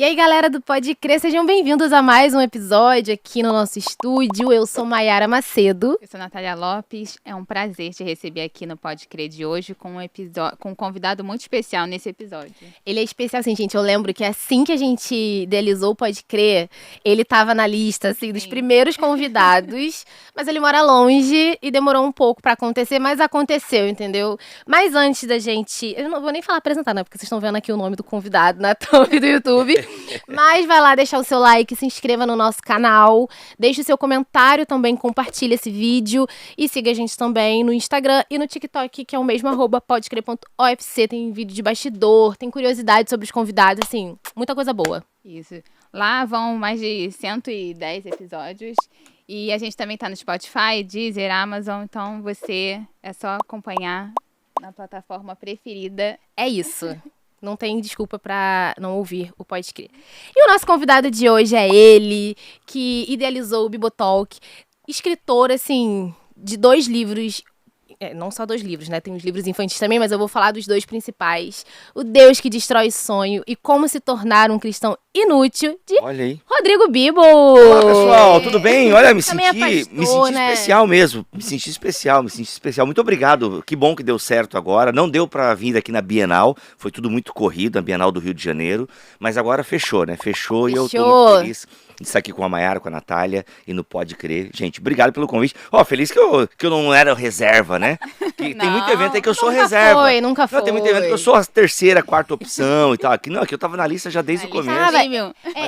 E aí, galera do Pode Crer, sejam bem-vindos a mais um episódio aqui no nosso estúdio. Eu sou Maiara Macedo. Eu sou Natália Lopes. É um prazer te receber aqui no Pode Crer de hoje com um convidado muito especial nesse episódio. Ele é especial, assim, gente. Eu lembro que assim que a gente idealizou o Pode Crer, ele tava na lista, assim, dos primeiros convidados. Mas ele mora longe e demorou um pouco pra acontecer, mas aconteceu, entendeu? Mas antes da gente... Eu não vou nem falar apresentar, né? Porque vocês estão vendo aqui o nome do convidado na thumb do YouTube. Mas vai lá deixar o seu like, se inscreva no nosso canal, deixe o seu comentário também, compartilhe esse vídeo e siga a gente também no Instagram e no TikTok, que é o mesmo @podecrer.ofc. Tem vídeo de bastidor, tem curiosidade sobre os convidados, assim, muita coisa boa. Isso. Lá vão mais de 110 episódios e a gente também tá no Spotify, Deezer, Amazon, então você é só acompanhar na plataforma preferida. É isso. Não tem desculpa pra não ouvir o Pode Crer. E o nosso convidado de hoje é ele, que idealizou o Bibotalk, escritor, assim, de 2 livros, não só 2 livros, né? Tem os livros infantis também, mas eu vou falar dos 2 principais. O Deus que Destrói Sonho e Como Se Tornar um Cristão Inútil, de Olha aí. Rodrigo Bibo. Olá, pessoal, tudo bem? Olha, me Também é senti pastor, né? especial mesmo. Me senti especial. Muito obrigado. Que bom que deu certo agora. Não deu pra vir aqui na Bienal. Foi tudo muito corrido, a Bienal do Rio de Janeiro. Mas agora fechou, né? Fechou. E eu tô muito feliz de estar aqui com a Maiara, com a Natália e no Pode Crer. Gente, obrigado pelo convite. Ó, feliz que eu não era reserva, né? Que tem muito evento aí que eu sou reserva. Nunca foi. Não, tem muito evento que eu sou a terceira, quarta opção e tal. Aqui não, aqui eu tava na lista já desde o começo.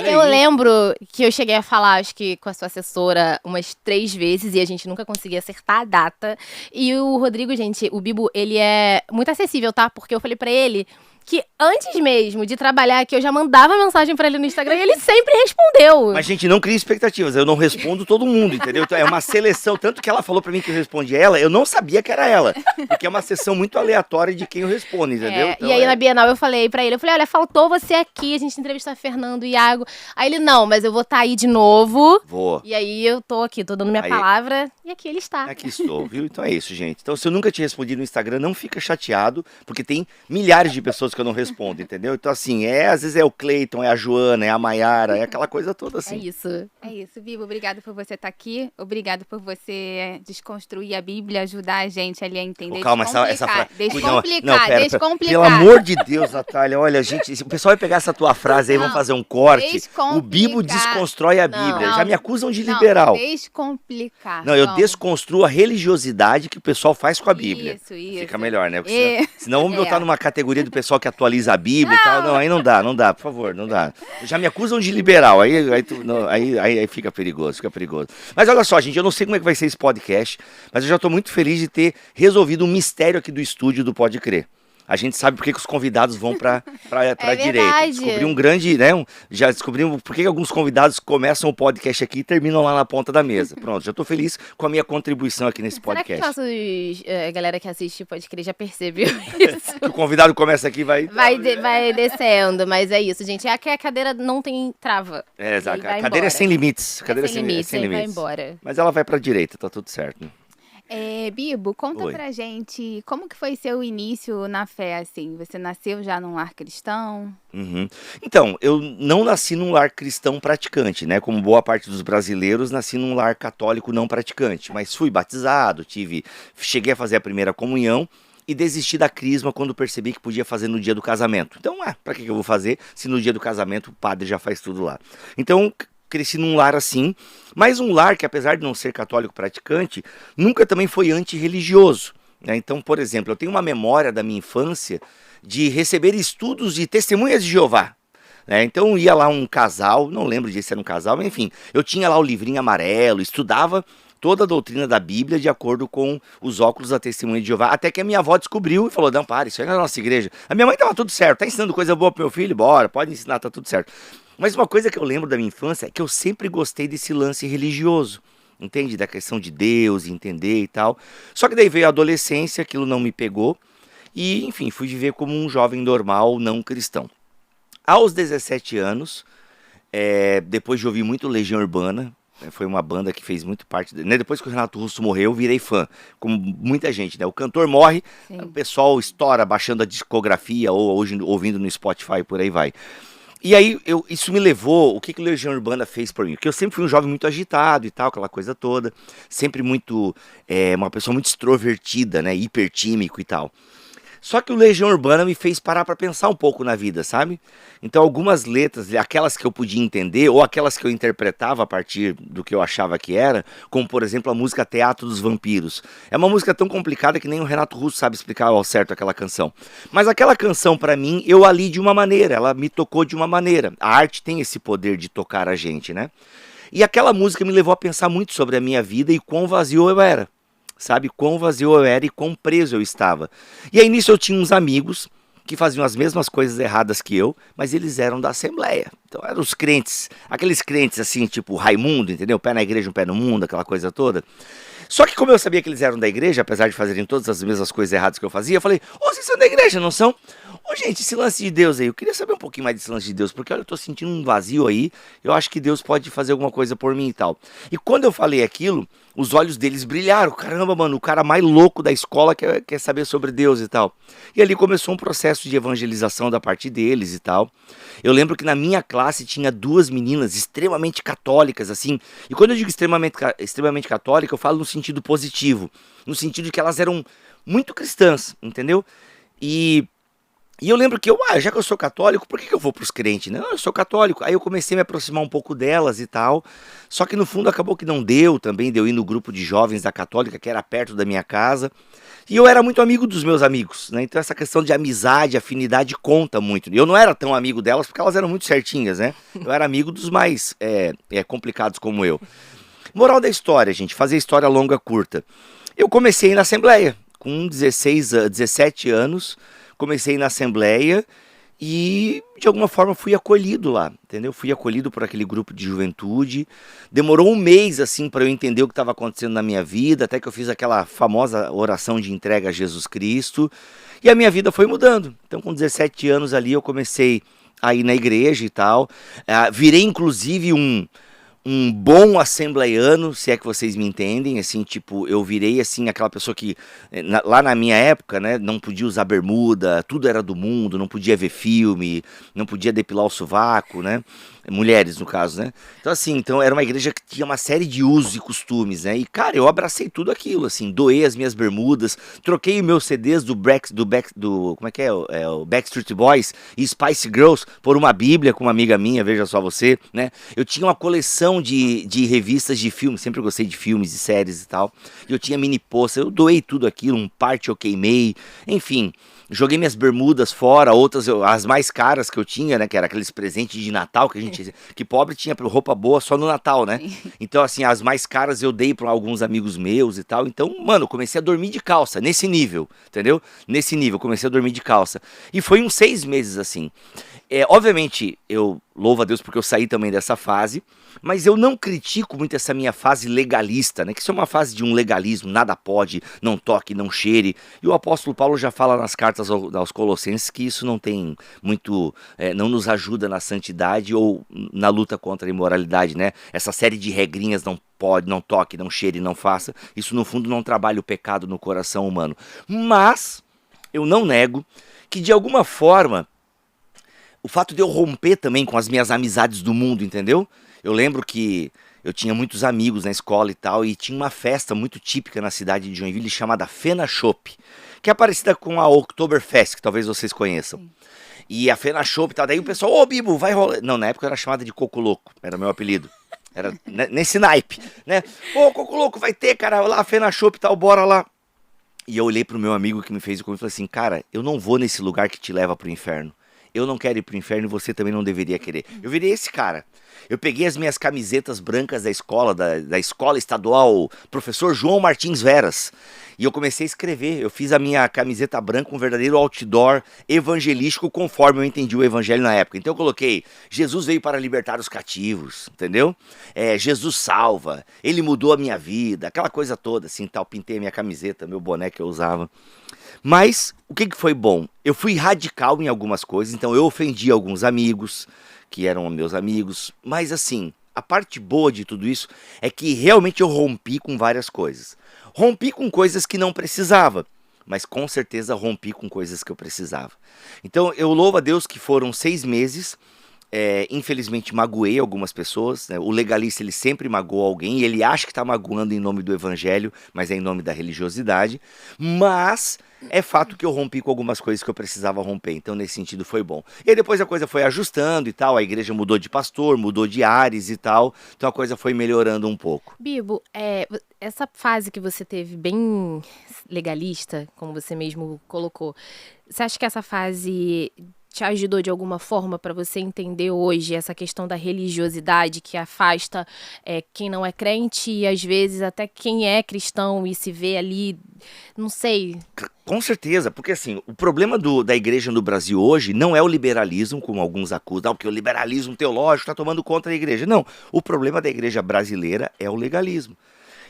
Eu lembro que eu cheguei a falar, acho que com a sua assessora, umas 3 vezes e a gente nunca conseguia acertar a data. E o Rodrigo, gente, o Bibo, ele é muito acessível, tá? Porque eu falei pra ele que antes mesmo de trabalhar aqui, eu já mandava mensagem pra ele no Instagram e ele sempre respondeu. Mas, gente, não crie expectativas. Eu não respondo todo mundo, entendeu? Então, é uma seleção. Tanto que ela falou pra mim que eu respondi ela, eu não sabia que era ela. Porque é uma sessão muito aleatória de quem eu respondo, entendeu? Então, e aí, na Bienal, eu falei pra ele, olha, faltou você aqui, a gente entrevistou Fernando e Iago. Aí ele, não, mas eu vou estar aí de novo. Vou. E aí, eu tô aqui, tô dando minha palavra, e aqui ele está. Aqui estou, viu? Então é isso, gente. Então, se eu nunca te respondi no Instagram, não fica chateado, porque tem milhares de pessoas que eu não respondo, entendeu? Então, assim, às vezes é o Cleiton, é a Joana, é a Maiara, é aquela coisa toda assim. É isso, Bibo. Obrigado por você estar aqui. Obrigado por você desconstruir a Bíblia, ajudar a gente ali a entender. Calma, essa frase. Descomplicar. Pelo amor de Deus, Natália, olha, gente, se o pessoal vai pegar essa tua frase aí, vamos fazer um corte. O Bibo desconstrói a Bíblia. Já me acusam de liberal. Descomplicar. Não, eu desconstruo a religiosidade que o pessoal faz com a Bíblia. Isso. Fica melhor, né? Porque senão vamos botar numa categoria do pessoal que atualiza a Bíblia e tal. Não, aí não dá, por favor, não dá. Já me acusam de liberal, aí fica perigoso. Mas olha só, gente, eu não sei como é que vai ser esse podcast, mas eu já tô muito feliz de ter resolvido um mistério aqui do estúdio do Pode Crer. A gente sabe por que os convidados vão pra direita. Descobri um grande, né? Já descobrimos por que alguns convidados começam o podcast aqui e terminam lá na ponta da mesa. Pronto, já tô feliz com a minha contribuição aqui nesse podcast. Será que a galera que assiste Pode Crer já percebeu isso? Que o convidado começa aqui e vai descendo, mas é isso, gente. É que a cadeira não tem trava. Exato. A cadeira é sem limites. É sem limites. Vai embora. Mas ela vai pra direita, tá tudo certo. Bibo, conta pra gente como que foi seu início na fé, assim? Você nasceu já num lar cristão? Uhum. Então, eu não nasci num lar cristão praticante, né? Como boa parte dos brasileiros, nasci num lar católico não praticante. Mas fui batizado, cheguei a fazer a primeira comunhão e desisti da crisma quando percebi que podia fazer no dia do casamento. Então, pra que eu vou fazer se no dia do casamento o padre já faz tudo lá? Então, cresci num lar assim, mas um lar que, apesar de não ser católico praticante, nunca também foi antirreligioso, né? Então, por exemplo, eu tenho uma memória da minha infância de receber estudos de testemunhas de Jeová, né? Então ia lá um casal, não lembro de se era um casal, mas enfim, eu tinha lá o livrinho amarelo, estudava toda a doutrina da Bíblia de acordo com os óculos da testemunha de Jeová, até que a minha avó descobriu e falou, não, para, isso aí não é na nossa igreja. A minha mãe tava tudo certo, tá ensinando coisa boa pro meu filho, bora, pode ensinar, tá tudo certo. Mas uma coisa que eu lembro da minha infância é que eu sempre gostei desse lance religioso, entende? Da questão de Deus, entender e tal. Só que daí veio a adolescência, aquilo não me pegou e, enfim, fui viver como um jovem normal, não cristão. Aos 17 anos, depois de ouvir muito Legião Urbana, foi uma banda que fez muito parte, né? Depois que o Renato Russo morreu, eu virei fã, como muita gente, né? O cantor morre, o pessoal estoura baixando a discografia ou hoje ouvindo no Spotify, por aí vai. E aí, isso me levou, o que o Legião Urbana fez por mim? Porque eu sempre fui um jovem muito agitado e tal, aquela coisa toda. Sempre muito, uma pessoa muito extrovertida, né? Hipertímico e tal. Só que o Legião Urbana me fez parar para pensar um pouco na vida, sabe? Então algumas letras, aquelas que eu podia entender, ou aquelas que eu interpretava a partir do que eu achava que era, como por exemplo a música Teatro dos Vampiros. É uma música tão complicada que nem o Renato Russo sabe explicar ao certo aquela canção. Mas aquela canção, para mim, eu a li de uma maneira, ela me tocou de uma maneira. A arte tem esse poder de tocar a gente, né? E aquela música me levou a pensar muito sobre a minha vida e quão vazio eu era. Sabe, quão vazio eu era e quão preso eu estava. E aí nisso eu tinha uns amigos que faziam as mesmas coisas erradas que eu, mas eles eram da Assembleia. Então eram os crentes, aqueles crentes assim, tipo Raimundo, entendeu? Pé na igreja, um pé no mundo, aquela coisa toda. Só que como eu sabia que eles eram da igreja, apesar de fazerem todas as mesmas coisas erradas que eu fazia, eu falei, vocês são da igreja, não são? Gente, esse lance de Deus aí, eu queria saber um pouquinho mais desse lance de Deus, porque olha, eu tô sentindo um vazio aí, eu acho que Deus pode fazer alguma coisa por mim e tal. E quando eu falei aquilo, os olhos deles brilharam, caramba, mano, o cara mais louco da escola quer saber sobre Deus e tal. E ali começou um processo de evangelização da parte deles e tal. Eu lembro que na minha classe tinha 2 meninas extremamente católicas, assim, e quando eu digo extremamente católica, eu falo no sentido positivo, no sentido de que elas eram muito cristãs, entendeu? E eu lembro que já que eu sou católico, por que eu vou pros crentes, né? Eu sou católico. Aí eu comecei a me aproximar um pouco delas e tal. Só que no fundo acabou que não deu também, deu ir no grupo de jovens da católica, que era perto da minha casa. E eu era muito amigo dos meus amigos, né? Então essa questão de amizade, afinidade conta muito. Eu não era tão amigo delas porque elas eram muito certinhas, né? Eu era amigo dos mais complicados como eu. Moral da história, gente, fazer história longa, curta. Eu comecei na Assembleia, com 17 anos. Comecei na Assembleia e de alguma forma fui acolhido lá, entendeu? Fui acolhido por aquele grupo de juventude. Demorou um mês assim para eu entender o que estava acontecendo na minha vida, até que eu fiz aquela famosa oração de entrega a Jesus Cristo. E a minha vida foi mudando. Então com 17 anos ali eu comecei a ir na igreja e tal. Virei inclusive um bom assembleiano, se é que vocês me entendem, assim, tipo, eu virei, assim, aquela pessoa que, lá na minha época, né, não podia usar bermuda, tudo era do mundo, não podia ver filme, não podia depilar o sovaco, né, mulheres, no caso, né, então era uma igreja que tinha uma série de usos e costumes, né, e, cara, eu abracei tudo aquilo, assim, doei as minhas bermudas, troquei meus CDs como é que é, o Backstreet Boys e Spice Girls por uma bíblia com uma amiga minha, veja só você, né, eu tinha uma coleção de revistas de filmes, sempre gostei de filmes e séries e tal, eu tinha mini pôster, eu doei tudo aquilo, um parte eu queimei, enfim, joguei minhas bermudas fora, outras, as mais caras que eu tinha, né, que era aqueles presentes de Natal, que pobre tinha roupa boa só no Natal, né, então assim, as mais caras eu dei para alguns amigos meus e tal, então, mano, eu comecei a dormir de calça, nesse nível, entendeu, nesse nível, comecei a dormir de calça, e foi uns 6 meses assim. Obviamente, eu louvo a Deus porque eu saí também dessa fase, mas eu não critico muito essa minha fase legalista, né? Que isso é uma fase de um legalismo, nada pode, não toque, não cheire. E o apóstolo Paulo já fala nas cartas aos Colossenses que isso não tem muito, não nos ajuda na santidade ou na luta contra a imoralidade, né? Essa série de regrinhas, não pode, não toque, não cheire, não faça. Isso no fundo não trabalha o pecado no coração humano. Mas eu não nego que de alguma forma o fato de eu romper também com as minhas amizades do mundo, entendeu? Eu lembro que eu tinha muitos amigos na escola e tal, e tinha uma festa muito típica na cidade de Joinville chamada Fena Chopp, que é parecida com a Oktoberfest, que talvez vocês conheçam. Sim. E a Fena Chopp e tal, daí o pessoal, Bibo, vai rolar. Não, na época eu era chamada de Coco Louco, era meu apelido. Era nesse naipe, né? Coco Louco, vai ter, cara, lá a Fena Chopp e tal, bora lá. E eu olhei pro meu amigo que me fez o convite e falei assim, cara, eu não vou nesse lugar que te leva pro inferno. Eu não quero ir pro inferno e você também não deveria querer. Eu virei esse cara. Eu peguei as minhas camisetas brancas da escola, da escola estadual Professor João Martins Veras. E eu comecei a escrever. Eu fiz a minha camiseta branca, um verdadeiro outdoor evangelístico, conforme eu entendi o evangelho na época. Então eu coloquei, Jesus veio para libertar os cativos, entendeu? Jesus salva, ele mudou a minha vida, aquela coisa toda, assim, tal. Pintei a minha camiseta, meu boné que eu usava. Mas o que foi bom? Eu fui radical em algumas coisas, então eu ofendi alguns amigos, que eram meus amigos, mas assim, a parte boa de tudo isso é que realmente eu rompi com várias coisas. Rompi com coisas que não precisava, mas com certeza rompi com coisas que eu precisava. Então eu louvo a Deus que foram 6 meses, infelizmente magoei algumas pessoas, né? O legalista ele sempre magoa alguém e ele acha que está magoando em nome do evangelho, mas é em nome da religiosidade. Mas é fato que eu rompi com algumas coisas que eu precisava romper, então nesse sentido foi bom. E aí depois a coisa foi ajustando e tal, a igreja mudou de pastor, mudou de ares e tal, então a coisa foi melhorando um pouco. Bibo, essa fase que você teve bem legalista, como você mesmo colocou, você acha que essa fase te ajudou de alguma forma para você entender hoje essa questão da religiosidade que afasta quem não é crente e às vezes até quem é cristão e se vê ali, não sei. Com certeza, porque assim, o problema da igreja no Brasil hoje não é o liberalismo, como alguns acusam, porque o liberalismo teológico está tomando conta da igreja. Não, o problema da igreja brasileira é o legalismo.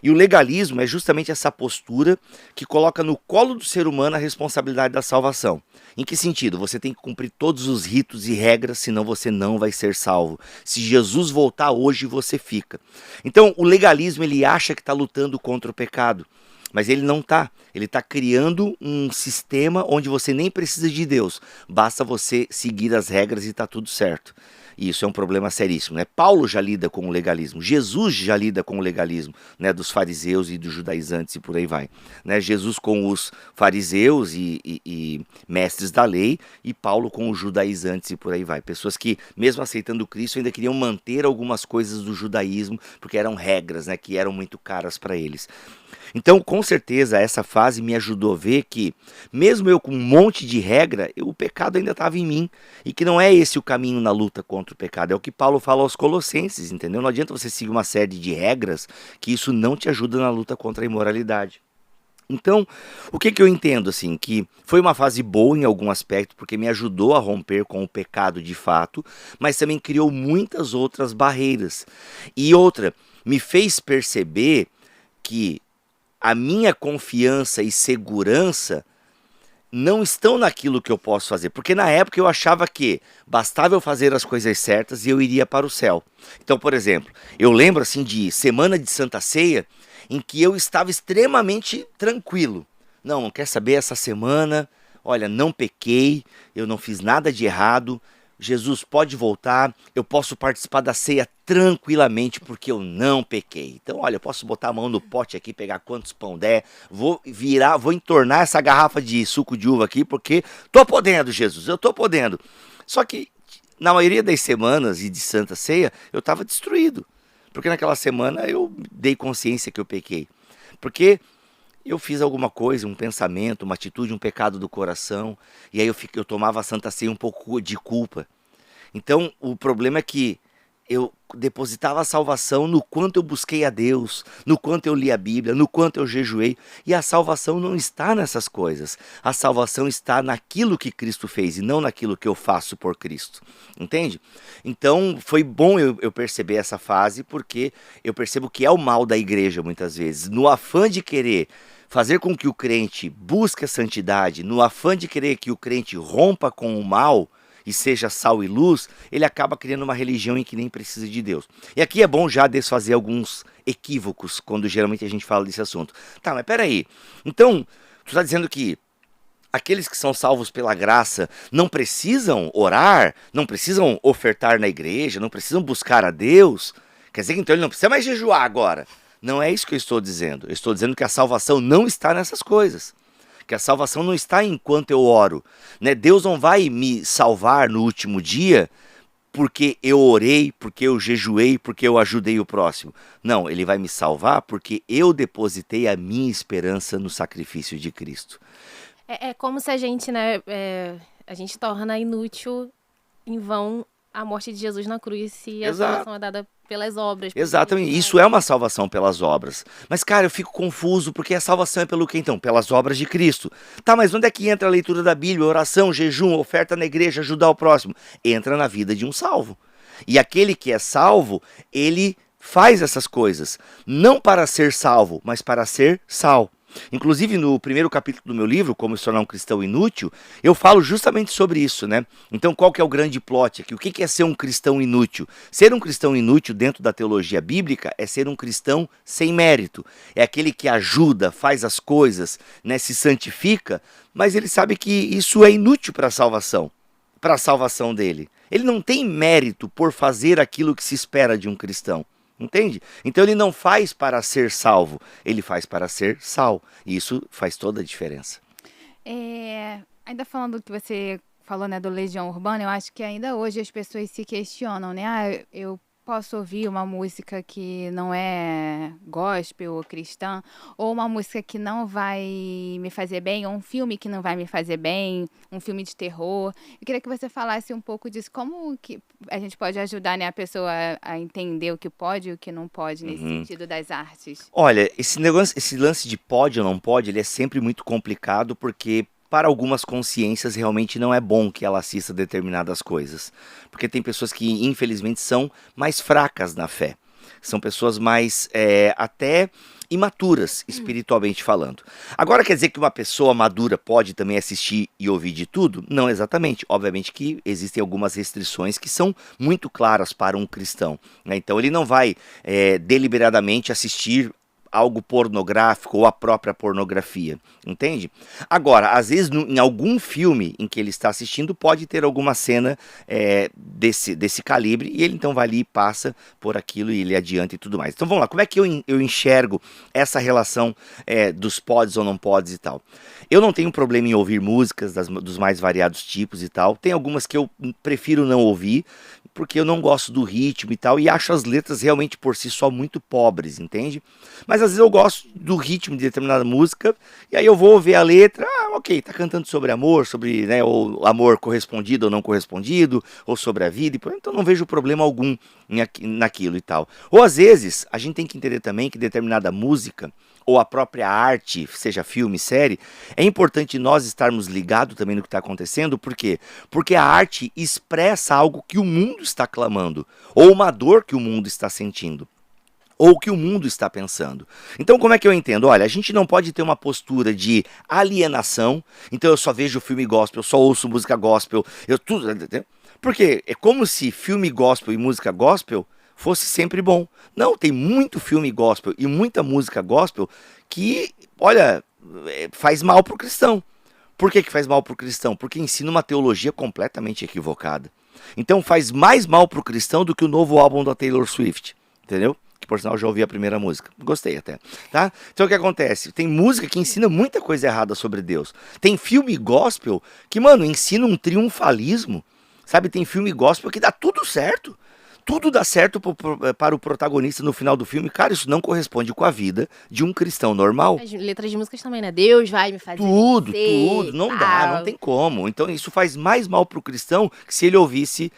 E o legalismo é justamente essa postura que coloca no colo do ser humano a responsabilidade da salvação. Em que sentido? Você tem que cumprir todos os ritos e regras, senão você não vai ser salvo. Se Jesus voltar hoje, você fica. Então, o legalismo ele acha que está lutando contra o pecado. Mas ele não está. Ele está criando um sistema onde você nem precisa de Deus. Basta você seguir as regras e está tudo certo. E isso é um problema seríssimo, né? Paulo já lida com o legalismo, Jesus já lida com o legalismo, né, dos fariseus e dos judaizantes e por aí vai, né? Jesus com os fariseus e mestres da lei e Paulo com os judaizantes e por aí vai. Pessoas que, mesmo aceitando Cristo, ainda queriam manter algumas coisas do judaísmo, porque eram regras, né, que eram muito caras para eles. Então, com certeza, essa fase me ajudou a ver que, mesmo eu com um monte de regra, o pecado ainda estava em mim. E que não é esse o caminho na luta contra o pecado. É o que Paulo fala aos Colossenses, entendeu? Não adianta você seguir uma série de regras, que isso não te ajuda na luta contra a imoralidade. Então, o que eu entendo, assim, que foi uma fase boa em algum aspecto, porque me ajudou a romper com o pecado de fato, mas também criou muitas outras barreiras. E outra, me fez perceber que a minha confiança e segurança não estão naquilo que eu posso fazer. Porque na época eu achava que bastava eu fazer as coisas certas e eu iria para o céu. Então, por exemplo, eu lembro assim de semana de Santa Ceia, em que eu estava extremamente tranquilo. Não quer saber, essa semana, olha, não pequei, eu não fiz nada de errado, Jesus pode voltar, eu posso participar da ceia tranquilamente porque eu não pequei. Então, olha, eu posso botar a mão no pote aqui, pegar quantos pão der, vou entornar essa garrafa de suco de uva aqui porque tô podendo, Jesus, eu tô podendo. Só que na maioria das semanas e de Santa Ceia, eu estava destruído. Porque naquela semana eu dei consciência que eu pequei. Porque eu fiz alguma coisa, um pensamento, uma atitude, um pecado do coração, e aí eu tomava a Santa Ceia um pouco de culpa. Então, o problema é que eu depositava a salvação no quanto eu busquei a Deus, no quanto eu li a Bíblia, no quanto eu jejuei, e a salvação não está nessas coisas. A salvação está naquilo que Cristo fez e não naquilo que eu faço por Cristo. Entende? Então, foi bom eu perceber essa fase, porque eu percebo que é o mal da igreja muitas vezes. No afã de querer fazer com que o crente busque a santidade, no afã de querer que o crente rompa com o mal e seja sal e luz, ele acaba criando uma religião em que nem precisa de Deus. E aqui é bom já desfazer alguns equívocos, quando geralmente a gente fala desse assunto. Tá, mas peraí, então, tu está dizendo que aqueles que são salvos pela graça não precisam orar, não precisam ofertar na igreja, não precisam buscar a Deus? Quer dizer que então ele não precisa mais jejuar agora? Não é isso que eu estou dizendo. Eu estou dizendo que a salvação não está nessas coisas. Que a salvação não está enquanto eu oro, né? Deus não vai me salvar no último dia porque eu orei, porque eu jejuei, porque eu ajudei o próximo. Não, ele vai me salvar porque eu depositei a minha esperança no sacrifício de Cristo. É como se a gente, né, a gente torna inútil, em vão, a morte de Jesus na cruz, se a salvação é dada pelas obras. Exatamente, isso é uma salvação pelas obras. Mas, cara, eu fico confuso, porque a salvação é pelo que então? Pelas obras de Cristo. Tá, mas onde é que entra a leitura da Bíblia, oração, jejum, oferta na igreja, ajudar o próximo? Entra na vida de um salvo. E aquele que é salvo, ele faz essas coisas, não para ser salvo, mas para ser sal. Inclusive, no primeiro capítulo do meu livro, Como se tornar um cristão inútil, eu falo justamente sobre isso, né? Então, qual que é o grande plot aqui? O que é ser um cristão inútil? Ser um cristão inútil dentro da teologia bíblica é ser um cristão sem mérito. É aquele que ajuda, faz as coisas, né, se santifica, mas ele sabe que isso é inútil para a salvação. para a salvação dele. Ele não tem mérito por fazer aquilo que se espera de um cristão. Entende? Então ele não faz para ser salvo, ele faz para ser sal. E isso faz toda a diferença. Ainda falando do que você falou, né, do Legião Urbana, eu acho que ainda hoje as pessoas se questionam, né? Ah, eu posso ouvir uma música que não é gospel ou cristã, ou uma música que não vai me fazer bem, ou um filme que não vai me fazer bem, um filme de terror. Eu queria que você falasse um pouco disso, como que a gente pode ajudar, né, a pessoa a entender o que pode e o que não pode nesse sentido das artes. Olha, esse lance de pode ou não pode, ele é sempre muito complicado, porque para algumas consciências realmente não é bom que ela assista determinadas coisas. Porque tem pessoas que, infelizmente, são mais fracas na fé. São pessoas mais, até imaturas, espiritualmente falando. Agora, quer dizer que uma pessoa madura pode também assistir e ouvir de tudo? Não exatamente. Obviamente que existem algumas restrições que são muito claras para um cristão, né? Então ele não vai deliberadamente assistir algo pornográfico ou a própria pornografia, entende? Agora, às vezes em algum filme em que ele está assistindo pode ter alguma cena desse calibre e ele então vai ali e passa por aquilo e ele adianta e tudo mais. Então vamos lá, como é que eu enxergo essa relação dos pods ou não pods e tal? Eu não tenho problema em ouvir músicas dos mais variados tipos e tal, tem algumas que eu prefiro não ouvir, porque eu não gosto do ritmo e tal, e acho as letras realmente por si só muito pobres, entende? Mas às vezes eu gosto do ritmo de determinada música, e aí eu vou ver a letra, ok, tá cantando sobre amor, sobre, né, ou amor correspondido ou não correspondido, ou sobre a vida, então não vejo problema algum naquilo e tal. Ou às vezes, a gente tem que entender também que determinada música, ou a própria arte, seja filme, série, é importante nós estarmos ligados também no que está acontecendo, por quê? Porque a arte expressa algo que o mundo está clamando, ou uma dor que o mundo está sentindo, ou que o mundo está pensando. Então como é que eu entendo? Olha, a gente não pode ter uma postura de alienação, então eu só vejo filme gospel, eu só ouço música gospel, porque é como se filme gospel e música gospel fosse sempre bom. Não, tem muito filme gospel e muita música gospel que, olha, faz mal pro cristão. Por que faz mal pro cristão? Porque ensina uma teologia completamente equivocada. Então faz mais mal pro cristão do que o novo álbum da Taylor Swift, entendeu? Que por sinal já ouvi a primeira música, gostei até, tá? Então o que acontece? Tem música que ensina muita coisa errada sobre Deus. Tem filme gospel que, mano, ensina um triunfalismo, sabe? Tem filme gospel que dá tudo certo. Tudo dá certo para o protagonista no final do filme. Cara, isso não corresponde com a vida de um cristão normal. As letras de músicas também, né? Deus vai me fazer Tudo, vencer, não dá, não tem como. Então isso faz mais mal pro cristão que se ele ouvisse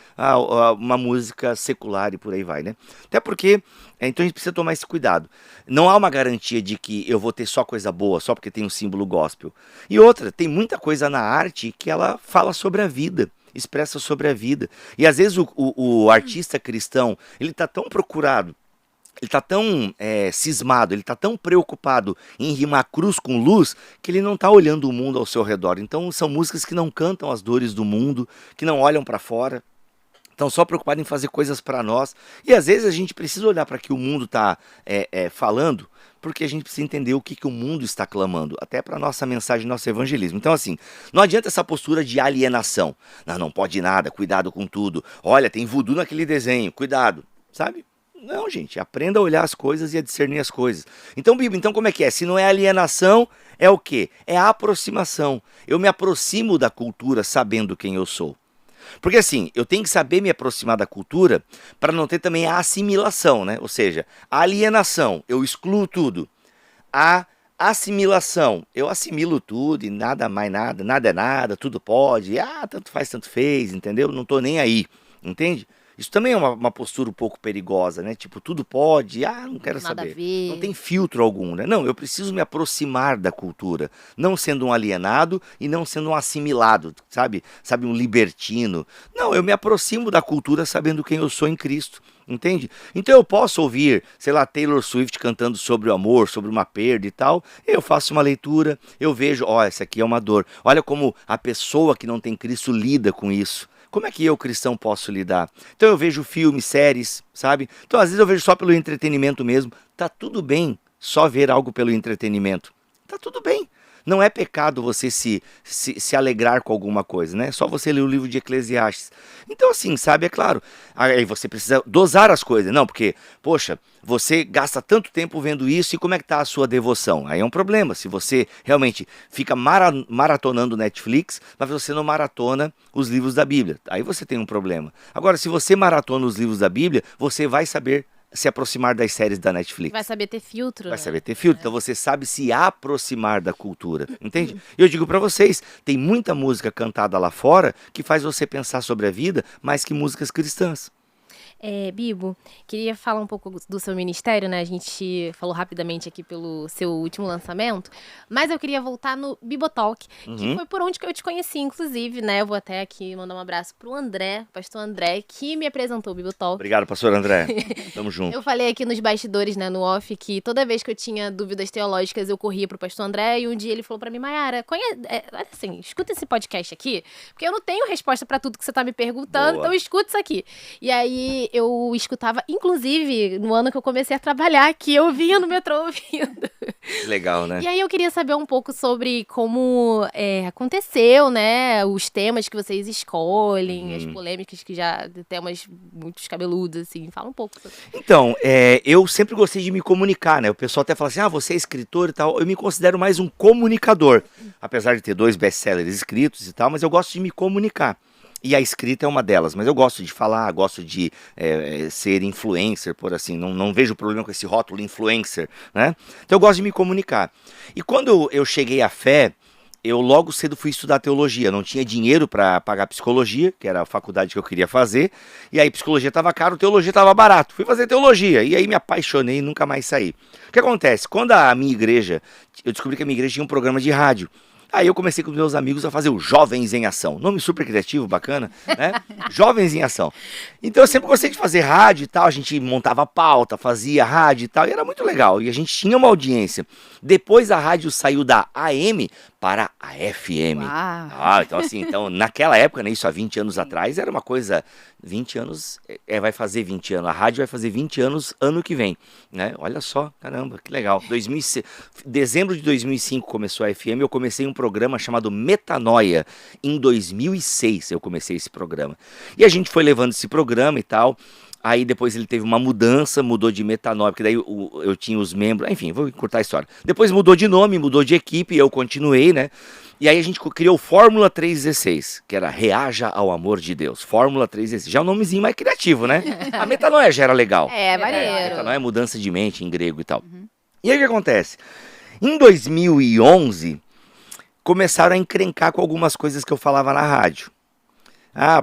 uma música secular e por aí vai, né? Até porque, então a gente precisa tomar esse cuidado. Não há uma garantia de que eu vou ter só coisa boa, só porque tem um símbolo gospel. E outra, tem muita coisa na arte que ela fala sobre a vida, expressa sobre a vida. E às vezes o artista cristão, ele está tão procurado, ele está tão cismado, ele está tão preocupado em rimar cruz com luz, que ele não está olhando o mundo ao seu redor. Então são músicas que não cantam as dores do mundo, que não olham para fora, estão só preocupados em fazer coisas para nós. E às vezes a gente precisa olhar para o que o mundo está falando, porque a gente precisa entender o que o mundo está clamando, até para a nossa mensagem, nosso evangelismo. Então assim, não adianta essa postura de alienação. Não pode nada, cuidado com tudo. Olha, tem voodoo naquele desenho, cuidado, sabe? Não, gente, aprenda a olhar as coisas e a discernir as coisas. Então, Bíblia, então como é que é? Se não é alienação, é o quê? É a aproximação. Eu me aproximo da cultura sabendo quem eu sou. Porque assim, eu tenho que saber me aproximar da cultura para não ter também a assimilação, né? Ou seja, a alienação, eu excluo tudo. A assimilação, eu assimilo tudo e nada mais nada, nada é nada, tudo pode, tanto faz, tanto fez, entendeu? Não tô nem aí, entende? Isso também é uma postura um pouco perigosa, né? Tipo, tudo pode, não quero nada saber. a ver. Não tem filtro algum, né? Não, eu preciso me aproximar da cultura, não sendo um alienado e não sendo um assimilado, sabe? Sabe, um libertino. Não, eu me aproximo da cultura sabendo quem eu sou em Cristo, entende? Então eu posso ouvir, sei lá, Taylor Swift cantando sobre o amor, sobre uma perda e tal, eu faço uma leitura, eu vejo, essa aqui é uma dor. Olha como a pessoa que não tem Cristo lida com isso. Como é que eu, cristão, posso lidar? Então eu vejo filmes, séries, sabe? Então às vezes eu vejo só pelo entretenimento mesmo. Tá tudo bem só ver algo pelo entretenimento. Tá tudo bem. Não é pecado você se alegrar com alguma coisa, né? Só você ler o livro de Eclesiastes. Então, assim, sabe, é claro, aí você precisa dosar as coisas. Não, porque, poxa, você gasta tanto tempo vendo isso e como é que tá a sua devoção? Aí é um problema. Se você realmente fica maratonando Netflix, mas você não maratona os livros da Bíblia, aí você tem um problema. Agora, se você maratona os livros da Bíblia, você vai saber se aproximar das séries da Netflix. Vai saber ter filtro. Vai saber ter filtro. Então você sabe se aproximar da cultura. Entende? E eu digo pra vocês, tem muita música cantada lá fora que faz você pensar sobre a vida mais que músicas cristãs. Bibo, queria falar um pouco do seu ministério, né? A gente falou rapidamente aqui pelo seu último lançamento, mas eu queria voltar no Bibotalk, que foi por onde que eu te conheci, inclusive, né? Eu vou até aqui mandar um abraço pro André, pastor André, que me apresentou o Bibotalk. Obrigado, pastor André. Tamo junto. Eu falei aqui nos bastidores, né, no off, que toda vez que eu tinha dúvidas teológicas, eu corria pro pastor André, e um dia ele falou pra mim, Mayara, assim, escuta esse podcast aqui, porque eu não tenho resposta pra tudo que você tá me perguntando, Boa. então escuta isso aqui. E aí eu escutava, inclusive, no ano que eu comecei a trabalhar aqui, eu vinha no metrô ouvindo. Legal, né? E aí eu queria saber um pouco sobre como aconteceu, né, os temas que vocês escolhem, as polêmicas que já, temas muito cabeludos, assim, fala um pouco sobre. Então, eu sempre gostei de me comunicar, né? O pessoal até fala assim, você é escritor e tal. Eu me considero mais um comunicador. Apesar de ter 2 best-sellers escritos e tal, mas eu gosto de me comunicar. E a escrita é uma delas, mas eu gosto de falar, gosto de ser influencer, por assim, não vejo problema com esse rótulo influencer, né? Então eu gosto de me comunicar. E quando eu cheguei à fé, eu logo cedo fui estudar teologia, não tinha dinheiro para pagar psicologia, que era a faculdade que eu queria fazer, e aí psicologia estava caro, teologia estava barato, fui fazer teologia, e aí me apaixonei e nunca mais saí. O que acontece? Quando a minha igreja, eu descobri que a minha igreja tinha um programa de rádio, aí eu comecei com os meus amigos a fazer o Jovens em Ação. Nome super criativo, bacana, né? Jovens em Ação. Então eu sempre gostei de fazer rádio e tal, a gente montava pauta, fazia rádio e tal, e era muito legal. E a gente tinha uma audiência. Depois a rádio saiu da AM para a FM. Então naquela época, né, isso há 20 anos atrás, era uma coisa, 20 anos, vai fazer 20 anos, a rádio vai fazer 20 anos ano que vem, né? Olha só, caramba, que legal. Dezembro de 2005 começou a FM, eu comecei um programa chamado Metanoia, em 2006 eu comecei esse programa. E a gente foi levando esse programa e tal. Aí depois ele teve uma mudança, mudou de Metanoia, porque daí eu tinha os membros, enfim, vou encurtar a história. Depois mudou de nome, mudou de equipe, eu continuei, né? E aí a gente criou Fórmula 316, que era Reaja ao Amor de Deus. Fórmula 316, já é um nomezinho mais criativo, né? A Metanoia já era legal. Maneiro. Metanoia é mudança de mente em grego e tal. E aí o que acontece? Em 2011, começaram a encrencar com algumas coisas que eu falava na rádio.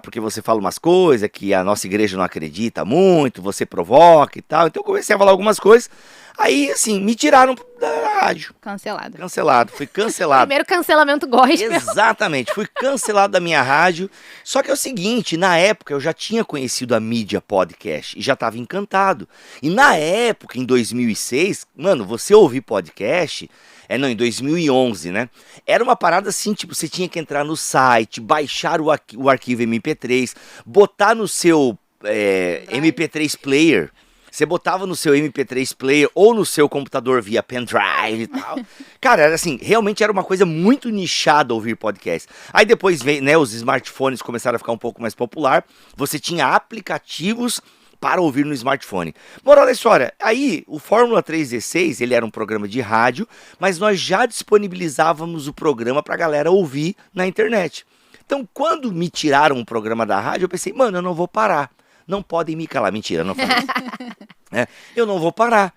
Porque você fala umas coisas que a nossa igreja não acredita muito, você provoca e tal. Então eu comecei a falar algumas coisas. Aí, assim, me tiraram da rádio. Cancelado. Fui cancelado. Primeiro cancelamento gospel. Exatamente, fui cancelado da minha rádio. Só que é o seguinte, na época eu já tinha conhecido a mídia podcast e já estava encantado. E na época, em 2006, mano, você ouvir podcast... em 2011, né? Era uma parada assim, tipo, você tinha que entrar no site, baixar o arquivo MP3, botar no seu MP3 player. Você botava no seu MP3 player ou no seu computador via pendrive e tal. Cara, era assim, realmente era uma coisa muito nichada ouvir podcast. Aí depois veio, né, os smartphones começaram a ficar um pouco mais popular. Você tinha aplicativos para ouvir no smartphone. Moral da história, aí o Fórmula 316, ele era um programa de rádio, mas nós já disponibilizávamos o programa para a galera ouvir na internet. Então, quando me tiraram o programa da rádio, eu pensei, mano, eu não vou parar. Não podem me calar. Mentira, não falei isso. Eu não vou parar.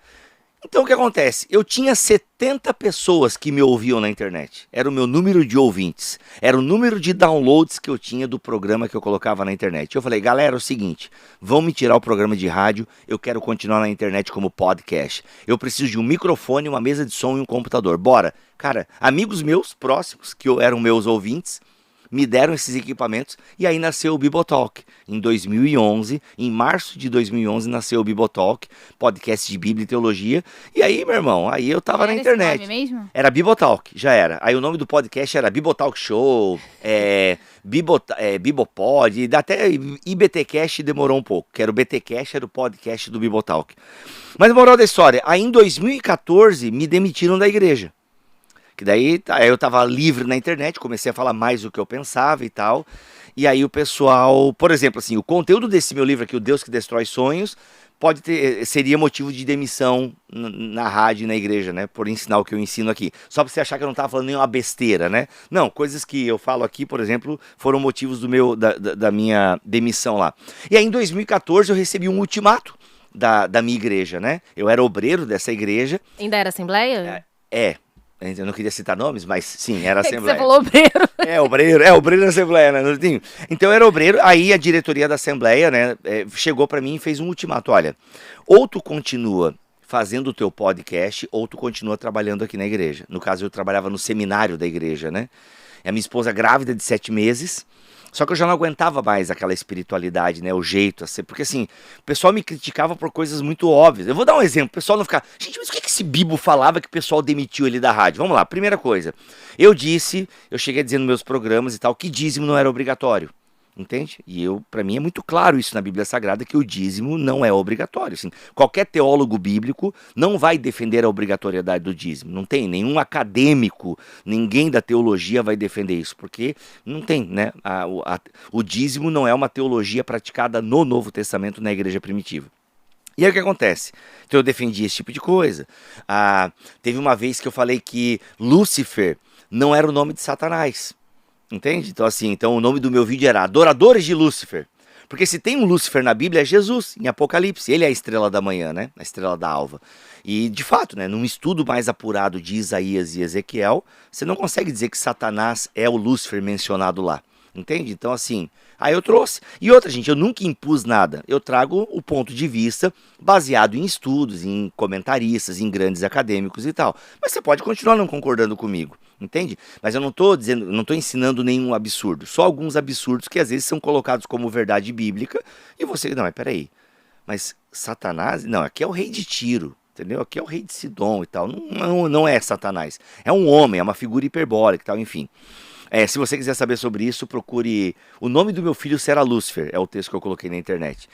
Então, o que acontece? Eu tinha 70 pessoas que me ouviam na internet. Era o meu número de ouvintes. Era o número de downloads que eu tinha do programa que eu colocava na internet. Eu falei, galera, é o seguinte, vão me tirar o programa de rádio, eu quero continuar na internet como podcast. Eu preciso de um microfone, uma mesa de som e um computador. Bora. Cara, amigos meus próximos, que eram meus ouvintes, me deram esses equipamentos e aí nasceu o Bibotalk. Em 2011, em março de 2011, nasceu o Bibotalk, podcast de Bíblia e Teologia. E aí, meu irmão, aí eu tava na internet. Esse nome mesmo? Era Bibotalk, já era. Aí o nome do podcast era Bibotalk Show, Bibopod, e até IBTcast demorou um pouco, que era o BTcast, era o podcast do Bibotalk. Mas a moral da história, aí em 2014 me demitiram da igreja. Que daí aí eu tava livre na internet, comecei a falar mais do que eu pensava e tal. E aí o pessoal, por exemplo, assim, o conteúdo desse meu livro aqui, O Deus que Destrói Sonhos, seria motivo de demissão na rádio e na igreja, né? Por ensinar o que eu ensino aqui. Só pra você achar que eu não tava falando nenhuma besteira, né? Não, coisas que eu falo aqui, por exemplo, foram motivos da minha demissão lá. E aí em 2014 eu recebi um ultimato da minha igreja, né? Eu era obreiro dessa igreja. Ainda era Assembleia? Eu não queria citar nomes, mas sim, era Que Assembleia. você falou obreiro. Obreiro da Assembleia, né? Então eu era obreiro, aí a diretoria da Assembleia, né, chegou pra mim e fez um ultimato, olha, ou tu continua fazendo o teu podcast, ou tu continua trabalhando aqui na igreja. No caso, eu trabalhava no seminário da igreja, né? E a minha esposa grávida de 7 meses, só que eu já não aguentava mais aquela espiritualidade, né? O jeito, assim, porque assim, o pessoal me criticava por coisas muito óbvias. Eu vou dar um exemplo, o pessoal não ficar, gente, mas o que esse Bibo falava que o pessoal demitiu ele da rádio? Vamos lá, primeira coisa, eu cheguei a dizer nos meus programas e tal, que dízimo não era obrigatório. Entende? E para mim é muito claro isso na Bíblia Sagrada, que o dízimo não é obrigatório. Assim, qualquer teólogo bíblico não vai defender a obrigatoriedade do dízimo. Não tem nenhum acadêmico, ninguém da teologia vai defender isso, porque não tem, né? O dízimo não é uma teologia praticada no Novo Testamento na igreja primitiva. E aí o que acontece? Então eu defendi esse tipo de coisa. Teve uma vez que eu falei que Lúcifer não era o nome de Satanás. Entende? Então assim, o nome do meu vídeo era Adoradores de Lúcifer. Porque se tem um Lúcifer na Bíblia é Jesus, em Apocalipse. Ele é a estrela da manhã, né? A estrela da alva. E de fato, né, num estudo mais apurado de Isaías e Ezequiel, você não consegue dizer que Satanás é o Lúcifer mencionado lá. Entende? Então assim, aí eu trouxe. E outra, gente, eu nunca impus nada. Eu trago o ponto de vista baseado em estudos, em comentaristas, em grandes acadêmicos e tal. Mas você pode continuar não concordando comigo. Entende? Mas eu não estou ensinando nenhum absurdo, só alguns absurdos que às vezes são colocados como verdade bíblica e você, não, mas peraí, mas Satanás, não, aqui é o rei de Tiro, entendeu? Aqui é o rei de Sidom e tal, não é Satanás, é um homem, é uma figura hiperbólica e tal, enfim. Se você quiser saber sobre isso, procure O Nome do Meu Filho Será Lúcifer, é o texto que eu coloquei na internet.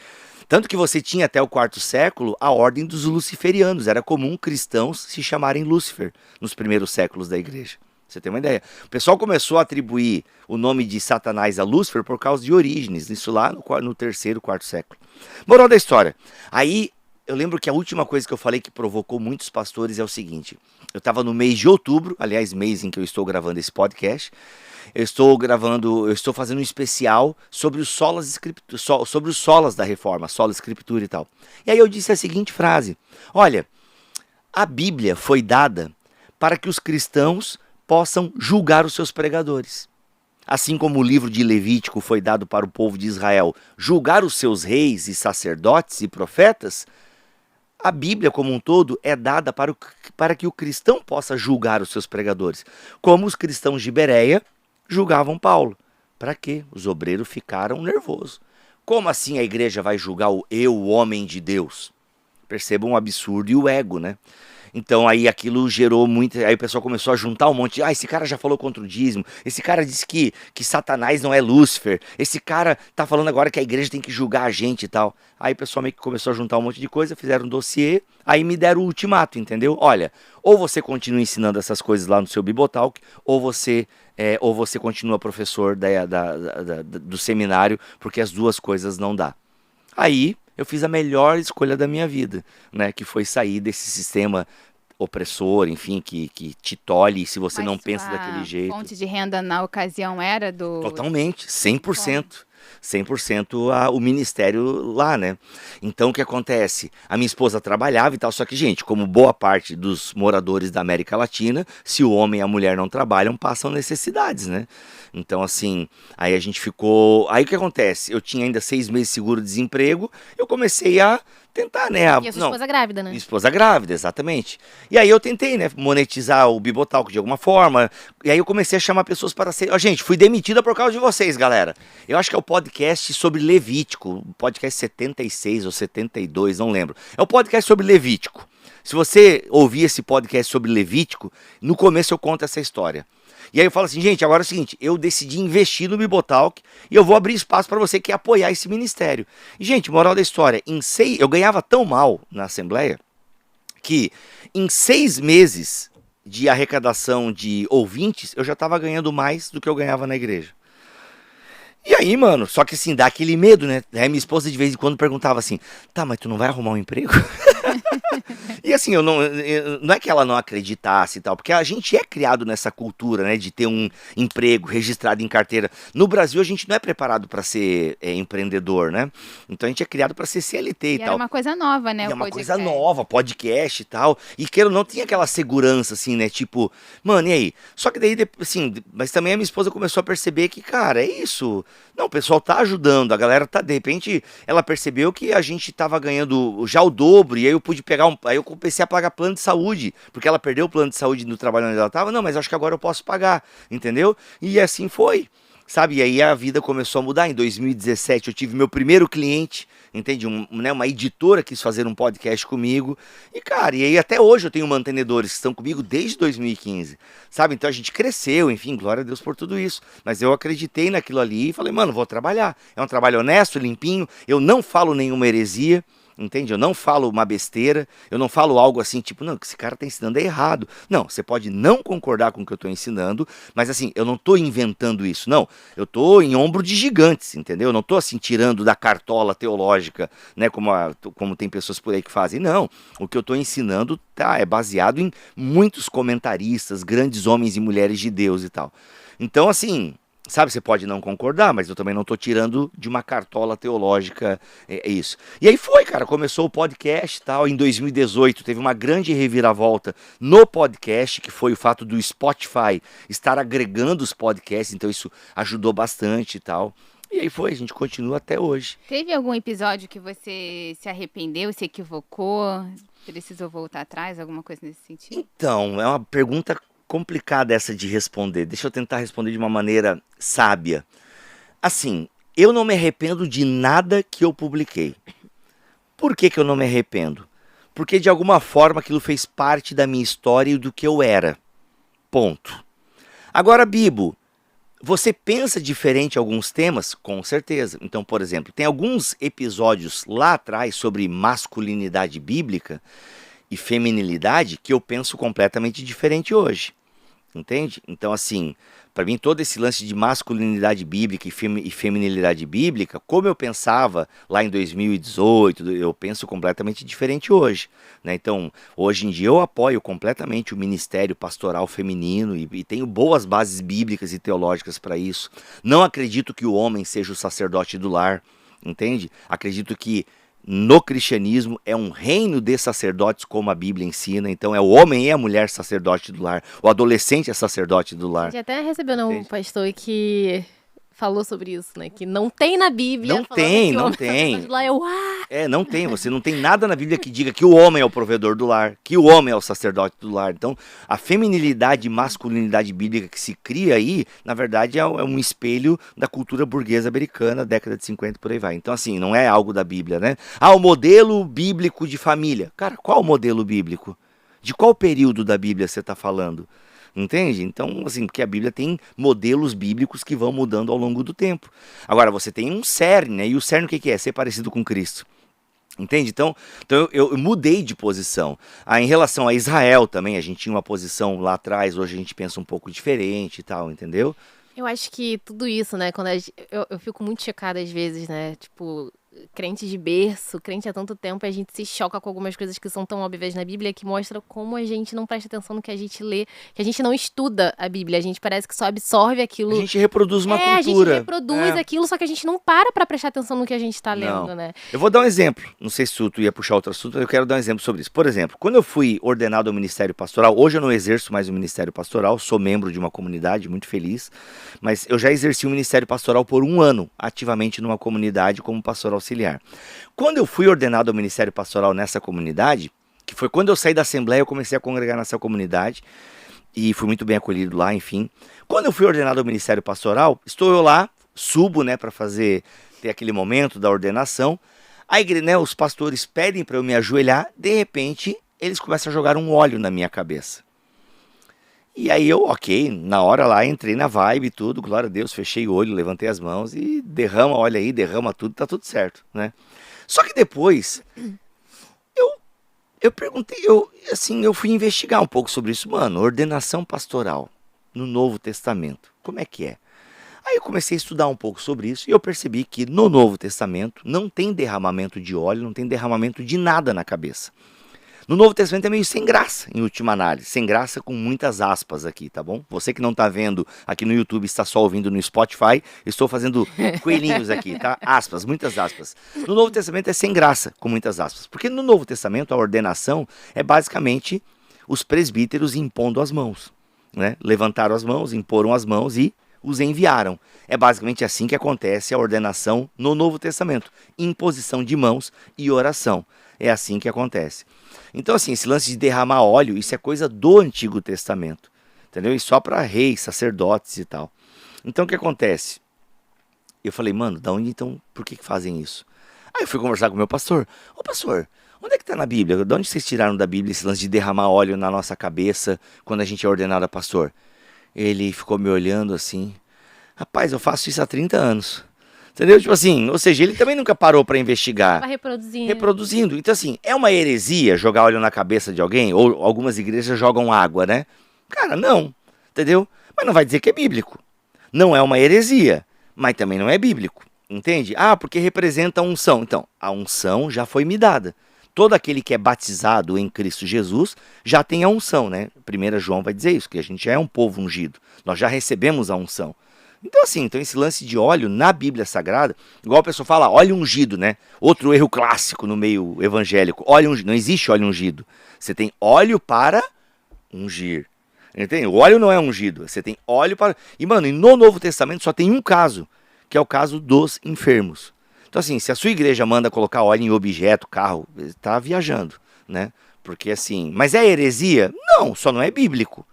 Tanto que você tinha até o 4º século a ordem dos luciferianos, era comum cristãos se chamarem Lúcifer nos primeiros séculos da igreja. Você tem uma ideia? O pessoal começou a atribuir o nome de Satanás a Lúcifer por causa de Orígenes, isso lá no 3º, 4º século. Moral da história. Aí, eu lembro que a última coisa que eu falei que provocou muitos pastores é o seguinte. Eu estava no mês de outubro, aliás, mês em que eu estou gravando esse podcast. Eu estou fazendo um especial sobre os solas da reforma, sola escritura e tal. E aí eu disse a seguinte frase. Olha, a Bíblia foi dada para que os cristãos possam julgar os seus pregadores. Assim como o livro de Levítico foi dado para o povo de Israel julgar os seus reis e sacerdotes e profetas, a Bíblia como um todo é dada para que o cristão possa julgar os seus pregadores. Como os cristãos de Bereia julgavam Paulo. Para quê? Os obreiros ficaram nervosos. Como assim a igreja vai julgar o homem de Deus? Percebam o absurdo e o ego, né? Então aí aquilo gerou muito, aí o pessoal começou a juntar um monte de, esse cara já falou contra o dízimo, esse cara disse que Satanás não é Lúcifer, esse cara tá falando agora que a igreja tem que julgar a gente e tal. Aí o pessoal meio que começou a juntar um monte de coisa, fizeram um dossiê, aí me deram o ultimato, entendeu? Olha, ou você continua ensinando essas coisas lá no seu Bibotalk, ou você continua professor do seminário, porque as duas coisas não dá. Aí eu fiz a melhor escolha da minha vida, né? Que foi sair desse sistema opressor, enfim, que te tolhe se você não pensa daquele jeito. A fonte de renda na ocasião era do... Totalmente, 100%. 100% o ministério lá, né? Então o que acontece? A minha esposa trabalhava e tal, só que, gente, como boa parte dos moradores da América Latina, se o homem e a mulher não trabalham, passam necessidades, né? Então, assim, aí a gente ficou... Aí o que acontece? Eu tinha ainda 6 meses de seguro-desemprego, eu comecei a tentar, né? E a sua esposa grávida, né? Minha esposa grávida, exatamente. E aí eu tentei, né, monetizar o Bibotalk de alguma forma, e aí eu comecei a chamar pessoas para ser... Gente, fui demitida por causa de vocês, galera. Eu acho que é o podcast sobre Levítico, podcast 76 ou 72, não lembro. É o podcast sobre Levítico. Se você ouvir esse podcast sobre Levítico, no começo eu conto essa história. E aí eu falo assim, gente, agora é o seguinte, eu decidi investir no Bibotalk e eu vou abrir espaço para você que quer apoiar esse ministério. E, gente, moral da história, eu ganhava tão mal na Assembleia que em 6 meses de arrecadação de ouvintes, eu já tava ganhando mais do que eu ganhava na igreja. E aí, mano, só que assim, dá aquele medo, né? Aí minha esposa de vez em quando perguntava assim, tá, mas tu não vai arrumar um emprego? E assim, não é que ela não acreditasse e tal, porque a gente é criado nessa cultura, né, de ter um emprego registrado em carteira. No Brasil, a gente não é preparado para ser empreendedor, né? Então a gente é criado para ser CLT e E tal. era uma coisa nova, né? E o é uma coisa podcast. nova, podcast e tal. E queira ou não, tinha aquela segurança, assim, né? Tipo, mano, e aí? Só que daí, assim, mas também a minha esposa começou a perceber que, cara, é isso. Não, o pessoal tá ajudando, a galera tá, de repente, ela percebeu que a gente tava ganhando já o dobro, e aí eu pude pegar aí eu comecei a pagar plano de saúde, porque ela perdeu o plano de saúde no trabalho onde ela tava. Não, mas acho que agora eu posso pagar, entendeu? E assim foi. Sabe, e aí a vida começou a mudar. Em 2017 eu tive meu primeiro cliente, entende? Uma editora quis fazer um podcast comigo. E, cara, e aí até hoje eu tenho mantenedores que estão comigo desde 2015, sabe? Então a gente cresceu, enfim, glória a Deus por tudo isso. Mas eu acreditei naquilo ali e falei, mano, vou trabalhar. É um trabalho honesto, limpinho, eu não falo nenhuma heresia. Entende? Eu não falo uma besteira, eu não falo algo assim, tipo, não, o que esse cara tá ensinando é errado. Não, você pode não concordar com o que eu tô ensinando, mas assim, eu não tô inventando isso, não. Eu tô em ombro de gigantes, entendeu? Eu não tô assim, tirando da cartola teológica, né, como tem pessoas por aí que fazem. Não, o que eu tô ensinando é baseado em muitos comentaristas, grandes homens e mulheres de Deus e tal. Então, assim... Sabe, você pode não concordar, mas eu também não tô tirando de uma cartola teológica isso. E aí foi, cara, começou o podcast e tal. Em 2018 teve uma grande reviravolta no podcast, que foi o fato do Spotify estar agregando os podcasts, então isso ajudou bastante e tal. E aí foi, a gente continua até hoje. Teve algum episódio que você se arrependeu, se equivocou, precisou voltar atrás, alguma coisa nesse sentido? Então, é uma pergunta complicada essa de responder. Deixa eu tentar responder de uma maneira sábia. Assim, eu não me arrependo de nada que eu publiquei. Por que eu não me arrependo? Porque de alguma forma aquilo fez parte da minha história e do que eu era. Ponto. Agora, Bibo, você pensa diferente em alguns temas? Com certeza. Então, por exemplo, tem alguns episódios lá atrás sobre masculinidade bíblica e feminilidade que eu penso completamente diferente hoje. Entende? Então, assim, para mim todo esse lance de masculinidade bíblica e feminilidade bíblica, como eu pensava lá em 2018, eu penso completamente diferente hoje, né? Então, hoje em dia eu apoio completamente o ministério pastoral feminino e tenho boas bases bíblicas e teológicas para isso. Não acredito que o homem seja o sacerdote do lar, entende? Acredito que no cristianismo é um reino de sacerdotes, como a Bíblia ensina. Então é o homem e a mulher sacerdote do lar. O adolescente é sacerdote do A lar. gente até recebeu um Entende? pastor que falou sobre isso, né? Que não tem na Bíblia. Não falando tem, que o não homem é tem. sacerdote do lar. Eu, Não tem. Você não tem nada na Bíblia que diga que o homem é o provedor do lar, que o homem é o sacerdote do lar. Então, a feminilidade e masculinidade bíblica que se cria aí, na verdade, é um espelho da cultura burguesa americana, década de 50, por aí vai. Então, assim, não é algo da Bíblia, né? Ah, o modelo bíblico de família. Cara, qual o modelo bíblico? De qual período da Bíblia você está falando? Entende? Então, assim, porque a Bíblia tem modelos bíblicos que vão mudando ao longo do tempo. Agora, você tem um cerne, né? E o cerne o que é? Ser parecido com Cristo. Entende? Então eu mudei de posição. Em relação a Israel também, a gente tinha uma posição lá atrás, hoje a gente pensa um pouco diferente e tal, entendeu? Eu acho que tudo isso, né? Quando eu fico muito chocada às vezes, né? Tipo, crente de berço, crente há tanto tempo, e a gente se choca com algumas coisas que são tão óbvias na Bíblia que mostra como a gente não presta atenção no que a gente lê, que a gente não estuda a Bíblia. A gente parece que só absorve aquilo. A gente reproduz uma cultura. A gente reproduz aquilo, só que a gente não para prestar atenção no que a gente tá lendo, Não. né? Eu vou dar um exemplo. Não sei se tu ia puxar outro assunto, mas eu quero dar um exemplo sobre isso. Por exemplo, quando eu fui ordenado ao ministério pastoral, hoje eu não exerço mais o ministério pastoral, sou membro de uma comunidade, muito feliz, mas eu já exerci o ministério pastoral por 1 ano, ativamente numa comunidade como pastor auxiliar. Quando eu fui ordenado ao ministério pastoral nessa comunidade, que foi quando eu saí da Assembleia, eu comecei a congregar nessa comunidade, e fui muito bem acolhido lá, enfim. Quando eu fui ordenado ao ministério pastoral, estou eu lá, subo, né, para ter aquele momento da ordenação. A igreja, né, os pastores pedem para eu me ajoelhar, de repente, eles começam a jogar um óleo na minha cabeça. E aí eu, ok, na hora lá, entrei na vibe e tudo, glória a Deus, fechei o olho, levantei as mãos e derrama, olha aí, derrama tudo, tá tudo certo, né? Só que depois, eu eu perguntei, eu fui investigar um pouco sobre isso, mano, ordenação pastoral no Novo Testamento, como é que é? Aí eu comecei a estudar um pouco sobre isso e eu percebi que no Novo Testamento não tem derramamento de óleo, não tem derramamento de nada na cabeça. No Novo Testamento é meio sem graça, em última análise. Sem graça com muitas aspas aqui, tá bom? Você que não tá vendo aqui no YouTube, está só ouvindo no Spotify, estou fazendo coelhinhos aqui, tá? Aspas, muitas aspas. No Novo Testamento é sem graça, com muitas aspas. Porque no Novo Testamento a ordenação é basicamente os presbíteros impondo as mãos, né? Levantaram as mãos, imporam as mãos e os enviaram. É basicamente assim que acontece a ordenação no Novo Testamento. Imposição de mãos e oração. É assim que acontece. Então, assim, esse lance de derramar óleo, isso é coisa do Antigo Testamento, entendeu? E só para reis, sacerdotes e tal. Então, o que acontece? Eu falei, mano, da onde então, por que fazem isso? Aí eu fui conversar com o meu pastor. Ô pastor, onde é que tá na Bíblia? De onde vocês tiraram da Bíblia esse lance de derramar óleo na nossa cabeça quando a gente é ordenado a pastor? Ele ficou me olhando assim. Rapaz, eu faço isso há 30 anos. Entendeu? Tipo assim, ou seja, ele também nunca parou para investigar. Vai reproduzindo. Reproduzindo. Então assim, é uma heresia jogar óleo na cabeça de alguém? Ou algumas igrejas jogam água, né? Cara, não. Entendeu? Mas não vai dizer que é bíblico. Não é uma heresia, mas também não é bíblico. Entende? Ah, porque representa a unção. Então, a unção já foi me dada. Todo aquele que é batizado em Cristo Jesus já tem a unção, né? 1 João vai dizer isso, que a gente já é um povo ungido. Nós já recebemos a unção. Então assim, esse lance de óleo na Bíblia Sagrada, igual a pessoa fala, óleo ungido, né? Outro erro clássico no meio evangélico, óleo ungido, não existe óleo ungido. Você tem óleo para ungir. Entende? O óleo não é ungido, você tem óleo para... E mano, no Novo Testamento só tem um caso, que é o caso dos enfermos. Então assim, se a sua igreja manda colocar óleo em objeto, carro, está viajando, né? Porque assim, mas é heresia? Não, só não é bíblico.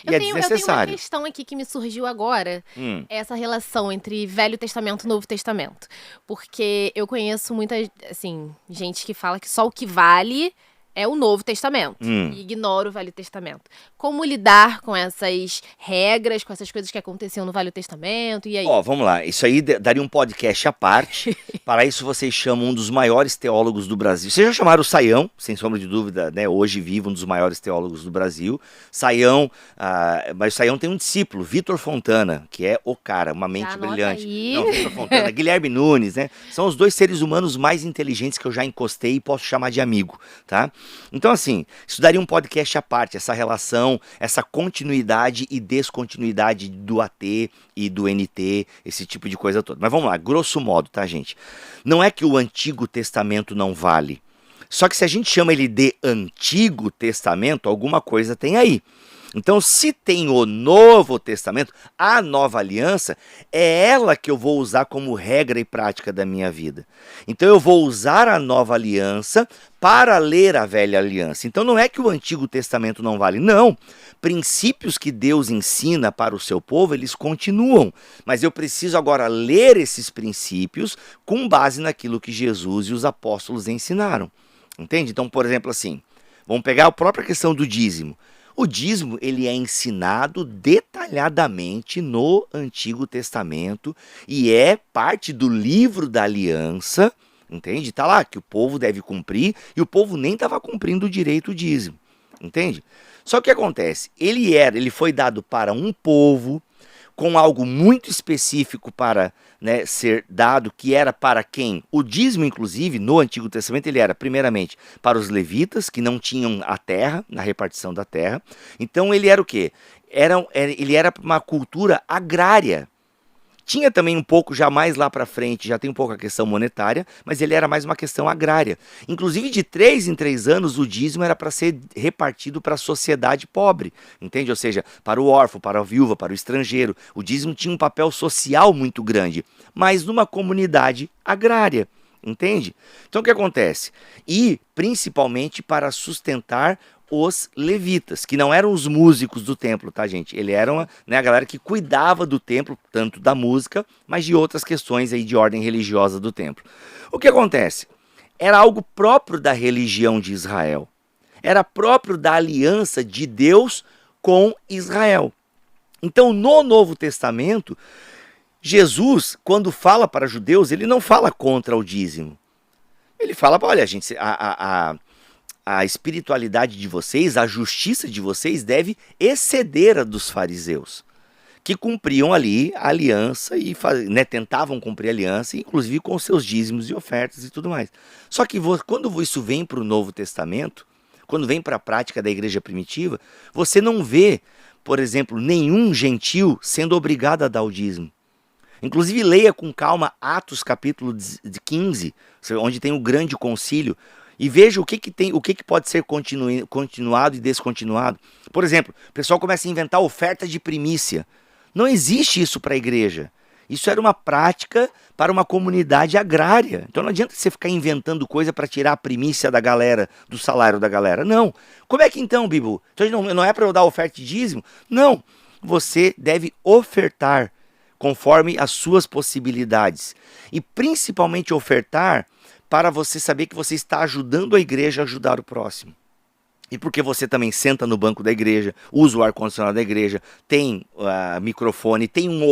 E é desnecessário. Eu tenho uma questão aqui que me surgiu agora, essa relação entre Velho Testamento e Novo Testamento. Porque eu conheço muita, assim, gente que fala que só o que vale é o Novo Testamento e ignora o Velho Testamento. Como lidar com essas regras, com essas coisas que aconteciam no Velho Testamento, e aí? Ó, vamos lá, isso aí daria um podcast à parte. Para isso vocês chamam um dos maiores teólogos do Brasil. Vocês já chamaram o Saião, sem sombra de dúvida, né? Hoje vive um dos maiores teólogos do Brasil. Saião, mas o Saião tem um discípulo, Vitor Fontana, que é o cara, uma mente brilhante. Aí. Não, Vitor Fontana, Guilherme Nunes, né? São os dois seres humanos mais inteligentes que eu já encostei e posso chamar de amigo, tá? Então assim, isso daria um podcast à parte, essa relação, essa continuidade e descontinuidade do AT e do NT, esse tipo de coisa toda. Mas vamos lá, grosso modo, tá, gente? Não é que o Antigo Testamento não vale. Só que se a gente chama ele de Antigo Testamento, alguma coisa tem aí. Então, se tem o Novo Testamento, a Nova Aliança, é ela que eu vou usar como regra e prática da minha vida. Então, eu vou usar a Nova Aliança para ler a Velha Aliança. Então, não é que o Antigo Testamento não vale, não. Princípios que Deus ensina para o seu povo, eles continuam. Mas eu preciso agora ler esses princípios com base naquilo que Jesus e os apóstolos ensinaram. Entende? Então, por exemplo, assim, vamos pegar a própria questão do dízimo. O dízimo, ele é ensinado detalhadamente no Antigo Testamento e é parte do livro da aliança, entende? Tá lá que o povo deve cumprir e o povo nem estava cumprindo direito o dízimo, entende? Só que o que acontece? Ele foi dado para um povo com algo muito específico para, né, ser dado, que era para quem? O dízimo, inclusive, no Antigo Testamento, ele era, primeiramente, para os levitas, que não tinham a terra, na repartição da terra. Então, ele era o quê? Ele era uma cultura agrária. Tinha também um pouco, já mais lá para frente, já tem um pouco a questão monetária, mas ele era mais uma questão agrária. Inclusive, de 3 em 3 anos, o dízimo era para ser repartido para a sociedade pobre, entende? Ou seja, para o órfão, para a viúva, para o estrangeiro. O dízimo tinha um papel social muito grande, mas numa comunidade agrária, entende? Então, o que acontece? E, principalmente, para sustentar os levitas, que não eram os músicos do templo, tá, gente? Eles eram, né, a galera que cuidava do templo, tanto da música, mas de outras questões aí de ordem religiosa do templo. O que acontece? Era algo próprio da religião de Israel. Era próprio da aliança de Deus com Israel. Então, no Novo Testamento, Jesus, quando fala para judeus, ele não fala contra o dízimo. Ele fala, olha, gente, a espiritualidade de vocês, a justiça de vocês deve exceder a dos fariseus, que cumpriam ali a aliança e né, tentavam cumprir a aliança, inclusive com seus dízimos e ofertas e tudo mais. Só que quando isso vem para o Novo Testamento, quando vem para a prática da igreja primitiva, você não vê, por exemplo, nenhum gentil sendo obrigado a dar o dízimo. Inclusive, leia com calma Atos capítulo 15, onde tem o grande concílio, e veja o que pode ser continuado e descontinuado. Por exemplo, o pessoal começa a inventar oferta de primícia. Não existe isso para a igreja. Isso era uma prática para uma comunidade agrária. Então não adianta você ficar inventando coisa para tirar a primícia da galera, do salário da galera. Não. Como é que então, Bibo? Então não é para eu dar oferta de dízimo? Não. Você deve ofertar conforme as suas possibilidades. E principalmente ofertar para você saber que você está ajudando a igreja a ajudar o próximo. E porque você também senta no banco da igreja, usa o ar-condicionado da igreja, tem microfone, tem um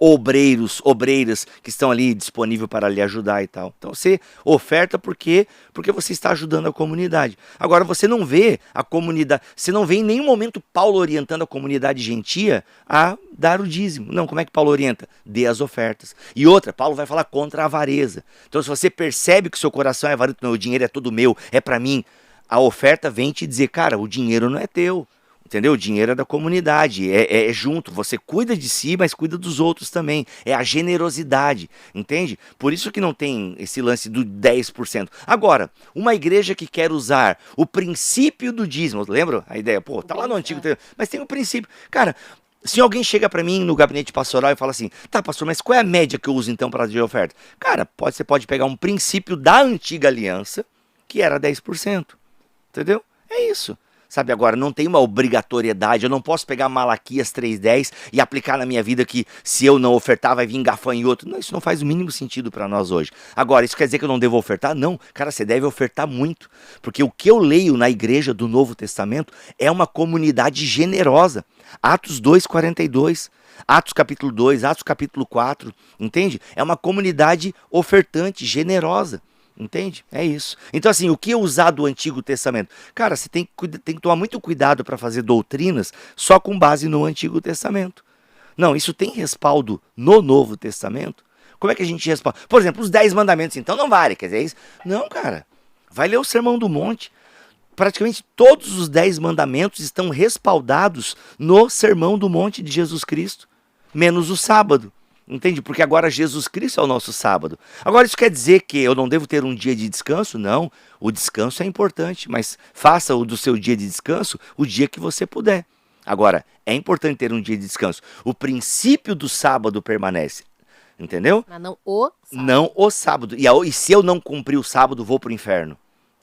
obreiras que estão ali disponíveis para lhe ajudar e tal. Então você oferta porque você está ajudando a comunidade. Agora você não vê a comunidade, você não vê em nenhum momento Paulo orientando a comunidade gentia a dar o dízimo. Não, como é que Paulo orienta? Dê as ofertas. E outra, Paulo vai falar contra a avareza. Então se você percebe que o seu coração é avarento, não, o dinheiro é todo meu, é para mim, a oferta vem te dizer, cara, o dinheiro não é teu, entendeu? O dinheiro é da comunidade, é junto, você cuida de si, mas cuida dos outros também, é a generosidade, entende? Por isso que não tem esse lance do 10%. Agora, uma igreja que quer usar o princípio do dízimo, lembra a ideia? Pô, tá lá no Antigo Testamento, mas tem um princípio. Cara, se alguém chega para mim no gabinete pastoral e fala assim, tá, pastor, mas qual é a média que eu uso então para dar oferta? Cara, você pode pegar um princípio da antiga aliança, que era 10%. Entendeu? É isso. Sabe, agora não tem uma obrigatoriedade, eu não posso pegar Malaquias 3:10 e aplicar na minha vida que se eu não ofertar vai vir gafanhoto. Não, isso não faz o mínimo sentido para nós hoje. Agora, isso quer dizer que eu não devo ofertar? Não, cara, você deve ofertar muito, porque o que eu leio na igreja do Novo Testamento é uma comunidade generosa. Atos 2:42, Atos capítulo 2, Atos capítulo 4, entende? É uma comunidade ofertante, generosa. Entende? É isso. Então, assim, o que é usar do Antigo Testamento? Cara, você tem que tomar muito cuidado para fazer doutrinas só com base no Antigo Testamento. Não, isso tem respaldo no Novo Testamento. Como é que a gente respalda? Por exemplo, os 10 mandamentos, então não vale, quer dizer isso? Não, cara. Vai ler o Sermão do Monte. Praticamente todos os 10 mandamentos estão respaldados no Sermão do Monte de Jesus Cristo, menos o sábado. Entende? Porque agora Jesus Cristo é o nosso sábado. Agora isso quer dizer que eu não devo ter um dia de descanso? Não, o descanso é importante, mas faça o do seu dia de descanso o dia que você puder. Agora, é importante ter um dia de descanso. O princípio do sábado permanece, entendeu? Mas não o sábado. Não o sábado. E se eu não cumprir o sábado, vou pro inferno.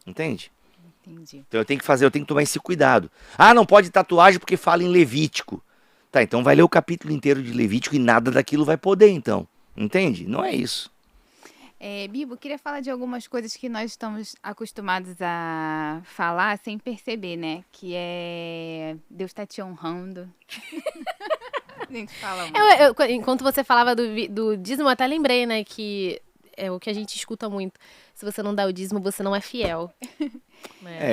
Entende? Entendi. Então eu tenho que tomar esse cuidado. Ah, não pode tatuagem porque fala em Levítico. Tá, então vai ler o capítulo inteiro de Levítico e nada daquilo vai poder, então. Entende? Não é isso. Bibo, queria falar de algumas coisas que nós estamos acostumados a falar sem perceber, né? Que Deus está te honrando. A gente fala muito. Enquanto você falava do dízimo, eu até lembrei, né, que é o que a gente escuta muito. Se você não dá o dízimo, você não é fiel.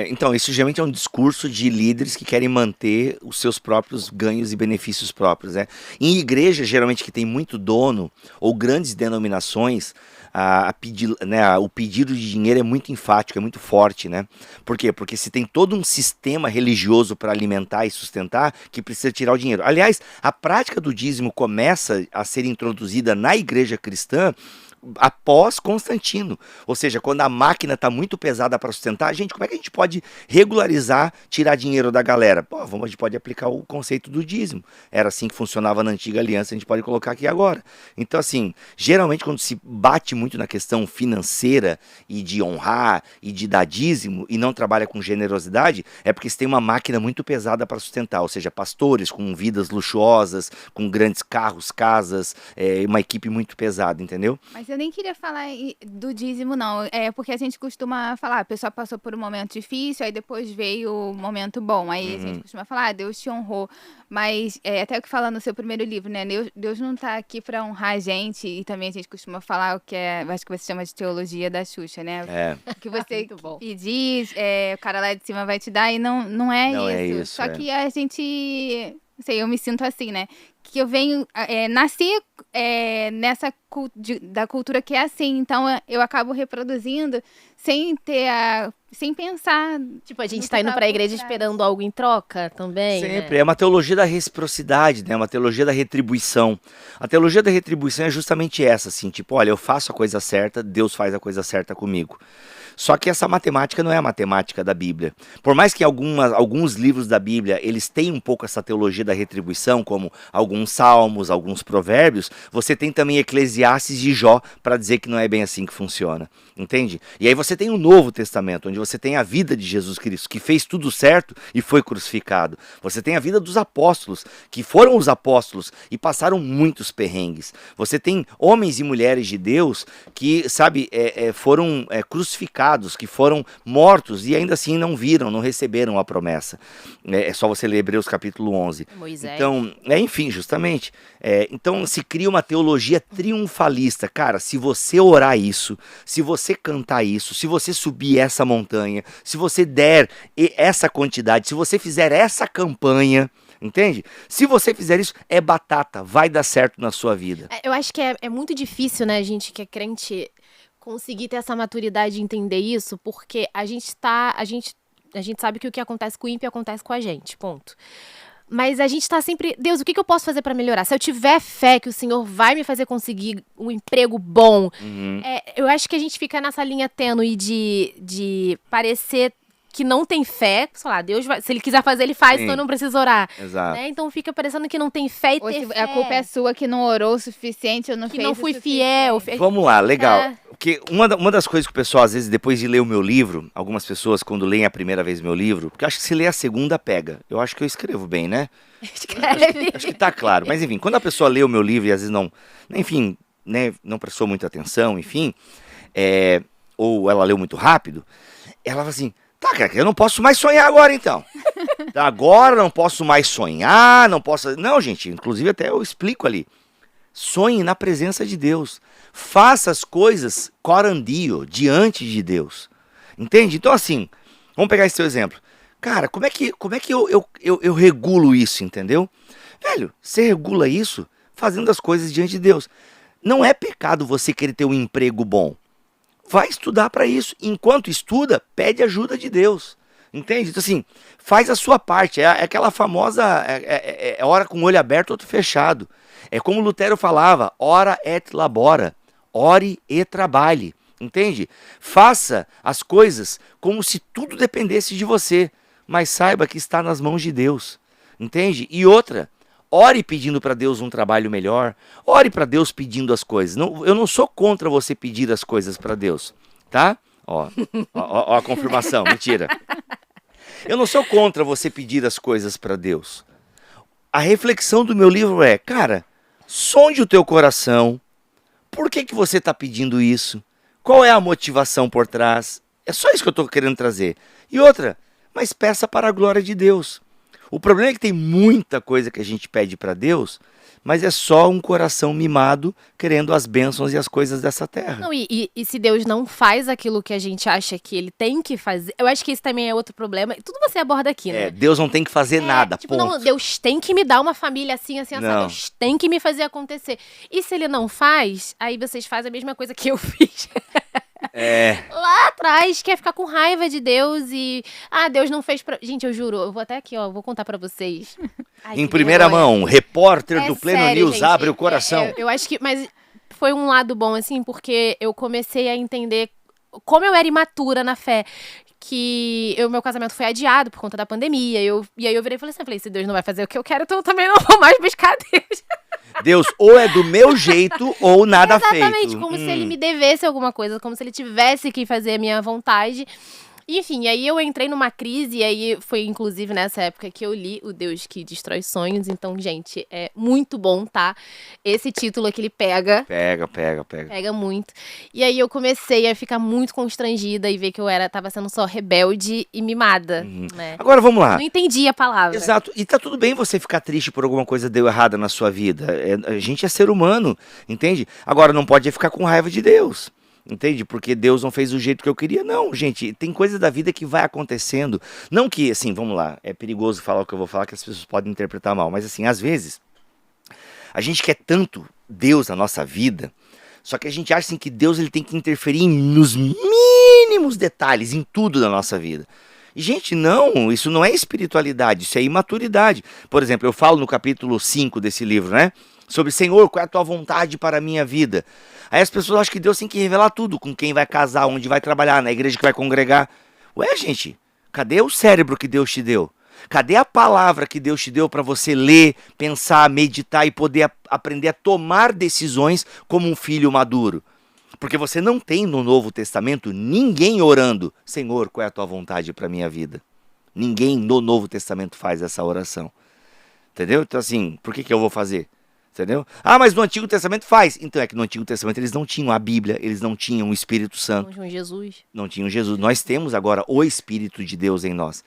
Então, isso geralmente é um discurso de líderes que querem manter os seus próprios ganhos e benefícios próprios, né? Em igreja, geralmente, que tem muito dono ou grandes denominações, o pedido de dinheiro é muito enfático, é muito forte, né? Por quê? Porque se tem todo um sistema religioso para alimentar e sustentar, que precisa tirar o dinheiro. Aliás, a prática do dízimo começa a ser introduzida na igreja cristã após Constantino, ou seja, quando a máquina está muito pesada para sustentar, gente, como é que a gente pode regularizar, tirar dinheiro da galera? Pô, a gente pode aplicar o conceito do dízimo, era assim que funcionava na antiga aliança, a gente pode colocar aqui agora. Então assim, geralmente quando se bate muito na questão financeira e de honrar e de dar dízimo e não trabalha com generosidade, é porque você tem uma máquina muito pesada para sustentar, ou seja, pastores com vidas luxuosas, com grandes carros, casas, uma equipe muito pesada, entendeu? Mas eu nem queria falar do dízimo, não. É porque a gente costuma falar, a pessoa passou por um momento difícil, aí depois veio o momento bom. Aí a gente costuma falar, Deus te honrou. Mas até o que fala no seu primeiro livro, né? Deus não tá aqui pra honrar a gente. E também a gente costuma falar o que acho que você chama de teologia da Xuxa, né? É. O que você Muito bom. pedir, o cara lá de cima vai te dar, e não é Não isso. é isso, Só que a gente... Não sei, eu me sinto assim, né? Que eu venho... nasci nessa da cultura que é assim. Então, eu acabo reproduzindo sem pensar. Tipo, a gente no tá que indo tá pra por igreja trás. esperando algo em troca também, Sempre. né? É uma teologia da reciprocidade, né? Uma teologia da retribuição. A teologia da retribuição é justamente essa, assim, tipo, olha, eu faço a coisa certa, Deus faz a coisa certa comigo. Só que essa matemática não é a matemática da Bíblia. Por mais que alguns livros da Bíblia, eles têm um pouco essa teologia da retribuição, como alguns salmos, alguns provérbios, você tem também Eclesiastes e Jó para dizer que não é bem assim que funciona. Entende? E aí você tem o Novo Testamento, onde você tem a vida de Jesus Cristo, que fez tudo certo e foi crucificado. Você tem a vida dos apóstolos, que foram os apóstolos e passaram muitos perrengues. Você tem homens e mulheres de Deus que, sabe, foram crucificados, que foram mortos e ainda assim não viram, não receberam a promessa. É só você ler Hebreus capítulo 11. Moisés. Então, enfim, justamente. Então se cria uma teologia triunfalista. Cara, se você orar isso, se você cantar isso, se você subir essa montanha, se você der essa quantidade, se você fizer essa campanha, entende? Se você fizer isso, é batata, vai dar certo na sua vida. Eu acho que é muito difícil, né, gente que é crente, conseguir ter essa maturidade de entender isso, porque a gente sabe que o que acontece com o ímpio acontece com a gente, ponto. Mas a gente tá sempre, Deus, o que eu posso fazer pra melhorar? Se eu tiver fé que o Senhor vai me fazer conseguir um emprego bom, eu acho que a gente fica nessa linha tênue de parecer que não tem fé, sei lá, Deus vai, se ele quiser fazer, ele faz, Sim. então eu não preciso orar. Exato. Né? Então fica parecendo que não tem fé e Ou ter se fé. a culpa é sua que não orou o suficiente ou não que fez não o fui suficiente. fiel. Vamos lá, legal. É. Porque uma das coisas que o pessoal, às vezes, depois de ler o meu livro, algumas pessoas, quando leem a primeira vez meu livro, porque eu acho que se ler a segunda, pega. Eu acho que eu escrevo bem, né? Acho que tá claro. Mas, enfim, quando a pessoa lê o meu livro e às vezes não, enfim, né, não prestou muita atenção, enfim, ou ela leu muito rápido, ela fala assim, tá, cara, eu não posso mais sonhar agora, então. Agora não posso mais sonhar, não posso... Não, gente, inclusive até eu explico ali. Sonhe na presença de Deus. Faça as coisas corandio, diante de Deus. Entende? Então, assim, vamos pegar esse seu exemplo. Cara, como é que eu regulo isso, entendeu? Velho, você regula isso fazendo as coisas diante de Deus. Não é pecado você querer ter um emprego bom. Vai estudar para isso. Enquanto estuda, pede ajuda de Deus. Entende? Então, assim, faz a sua parte. É aquela famosa ora com o olho aberto, outro fechado. É como Lutero falava, ora et labora, ore e trabalhe. Entende? Faça as coisas como se tudo dependesse de você, mas saiba que está nas mãos de Deus. Entende? E outra, ore pedindo para Deus um trabalho melhor, ore para Deus pedindo as coisas. Não, eu não sou contra você pedir as coisas para Deus, tá? Ó a confirmação, mentira. Eu não sou contra você pedir as coisas para Deus. A reflexão do meu livro é, cara, sonde o teu coração. Por que você está pedindo isso? Qual é a motivação por trás? É só isso que eu estou querendo trazer. E outra, mas peça para a glória de Deus. O problema é que tem muita coisa que a gente pede para Deus, mas é só um coração mimado querendo as bênçãos e as coisas dessa terra. Não, e se Deus não faz aquilo que a gente acha que ele tem que fazer, eu acho que isso também é outro problema. Tudo você aborda aqui, né? Deus não tem que fazer nada, tipo, ponto. não, Deus tem que me dar uma família assim, assim, assim. Não. Deus tem que me fazer acontecer. E se ele não faz, aí vocês fazem a mesma coisa que eu fiz. Lá atrás, quer ficar com raiva de Deus e... Ah, Deus não fez pra... Gente, eu juro, eu vou até aqui, ó, vou contar pra vocês. Ai, Em que primeira vergonha. mão, repórter do Pleno Sério, News gente, abre o coração. eu acho que... Mas foi um lado bom, assim, porque eu comecei a entender como eu era imatura na fé. Que meu casamento foi adiado por conta da pandemia. E aí eu virei e falei assim, se Deus não vai fazer o que eu quero, então eu também não vou mais buscar Deus. Deus ou é do meu jeito ou nada feito. Exatamente, como se ele me devesse alguma coisa, como se ele tivesse que fazer a minha vontade. Enfim, aí eu entrei numa crise, e aí foi inclusive nessa época que eu li O Deus que Destrói Sonhos. Então, gente, é muito bom, tá? Esse título aqui, ele pega. Pega muito. E aí eu comecei a ficar muito constrangida e ver que eu tava sendo só rebelde e mimada, né? Agora vamos lá. Não entendi a palavra. Exato. E tá tudo bem você ficar triste por alguma coisa que deu errada na sua vida. A gente é ser humano, entende? Agora, não pode ficar com raiva de Deus. Entende? Porque Deus não fez do jeito que eu queria. Não, gente, tem coisa da vida que vai acontecendo. Não que, assim, vamos lá, é perigoso falar o que eu vou falar, que as pessoas podem interpretar mal. Mas, assim, às vezes, a gente quer tanto Deus na nossa vida, só que a gente acha assim, que Deus ele tem que interferir nos mínimos detalhes, em tudo da nossa vida. E, gente, não, isso não é espiritualidade, isso é imaturidade. Por exemplo, eu falo no capítulo 5 desse livro, né? Sobre, Senhor, qual é a tua vontade para a minha vida? Aí as pessoas acham que Deus tem que revelar tudo, com quem vai casar, onde vai trabalhar, na igreja que vai congregar. Ué, gente, cadê o cérebro que Deus te deu? Cadê a palavra que Deus te deu para você ler, pensar, meditar e poder aprender a tomar decisões como um filho maduro? Porque você não tem no Novo Testamento ninguém orando, Senhor, qual é a tua vontade para a minha vida? Ninguém no Novo Testamento faz essa oração. Entendeu? Então assim, por que eu vou fazer? Entendeu? Ah, mas no Antigo Testamento faz. Então é que no Antigo Testamento eles não tinham a Bíblia, eles não tinham o Espírito Santo. Não tinham Jesus. Não tinham Jesus. Nós temos agora o Espírito de Deus em nós.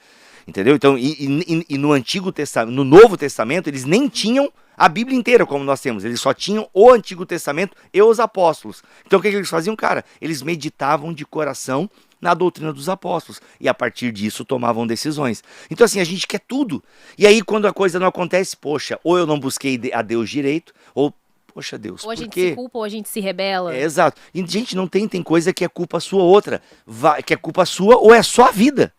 Entendeu? Então, e no Antigo Testamento, no Novo Testamento, eles nem tinham a Bíblia inteira como nós temos. Eles só tinham o Antigo Testamento e os apóstolos. Então o que eles faziam, cara? Eles meditavam de coração na doutrina dos apóstolos. E a partir disso tomavam decisões. Então assim, a gente quer tudo. E aí quando a coisa não acontece, poxa, ou eu não busquei a Deus direito, ou, poxa Deus, ou a gente por quê? se culpa, ou a gente se rebela. É, exato. E gente, não tem coisa que é culpa sua ou outra. Que é culpa sua ou é só a vida.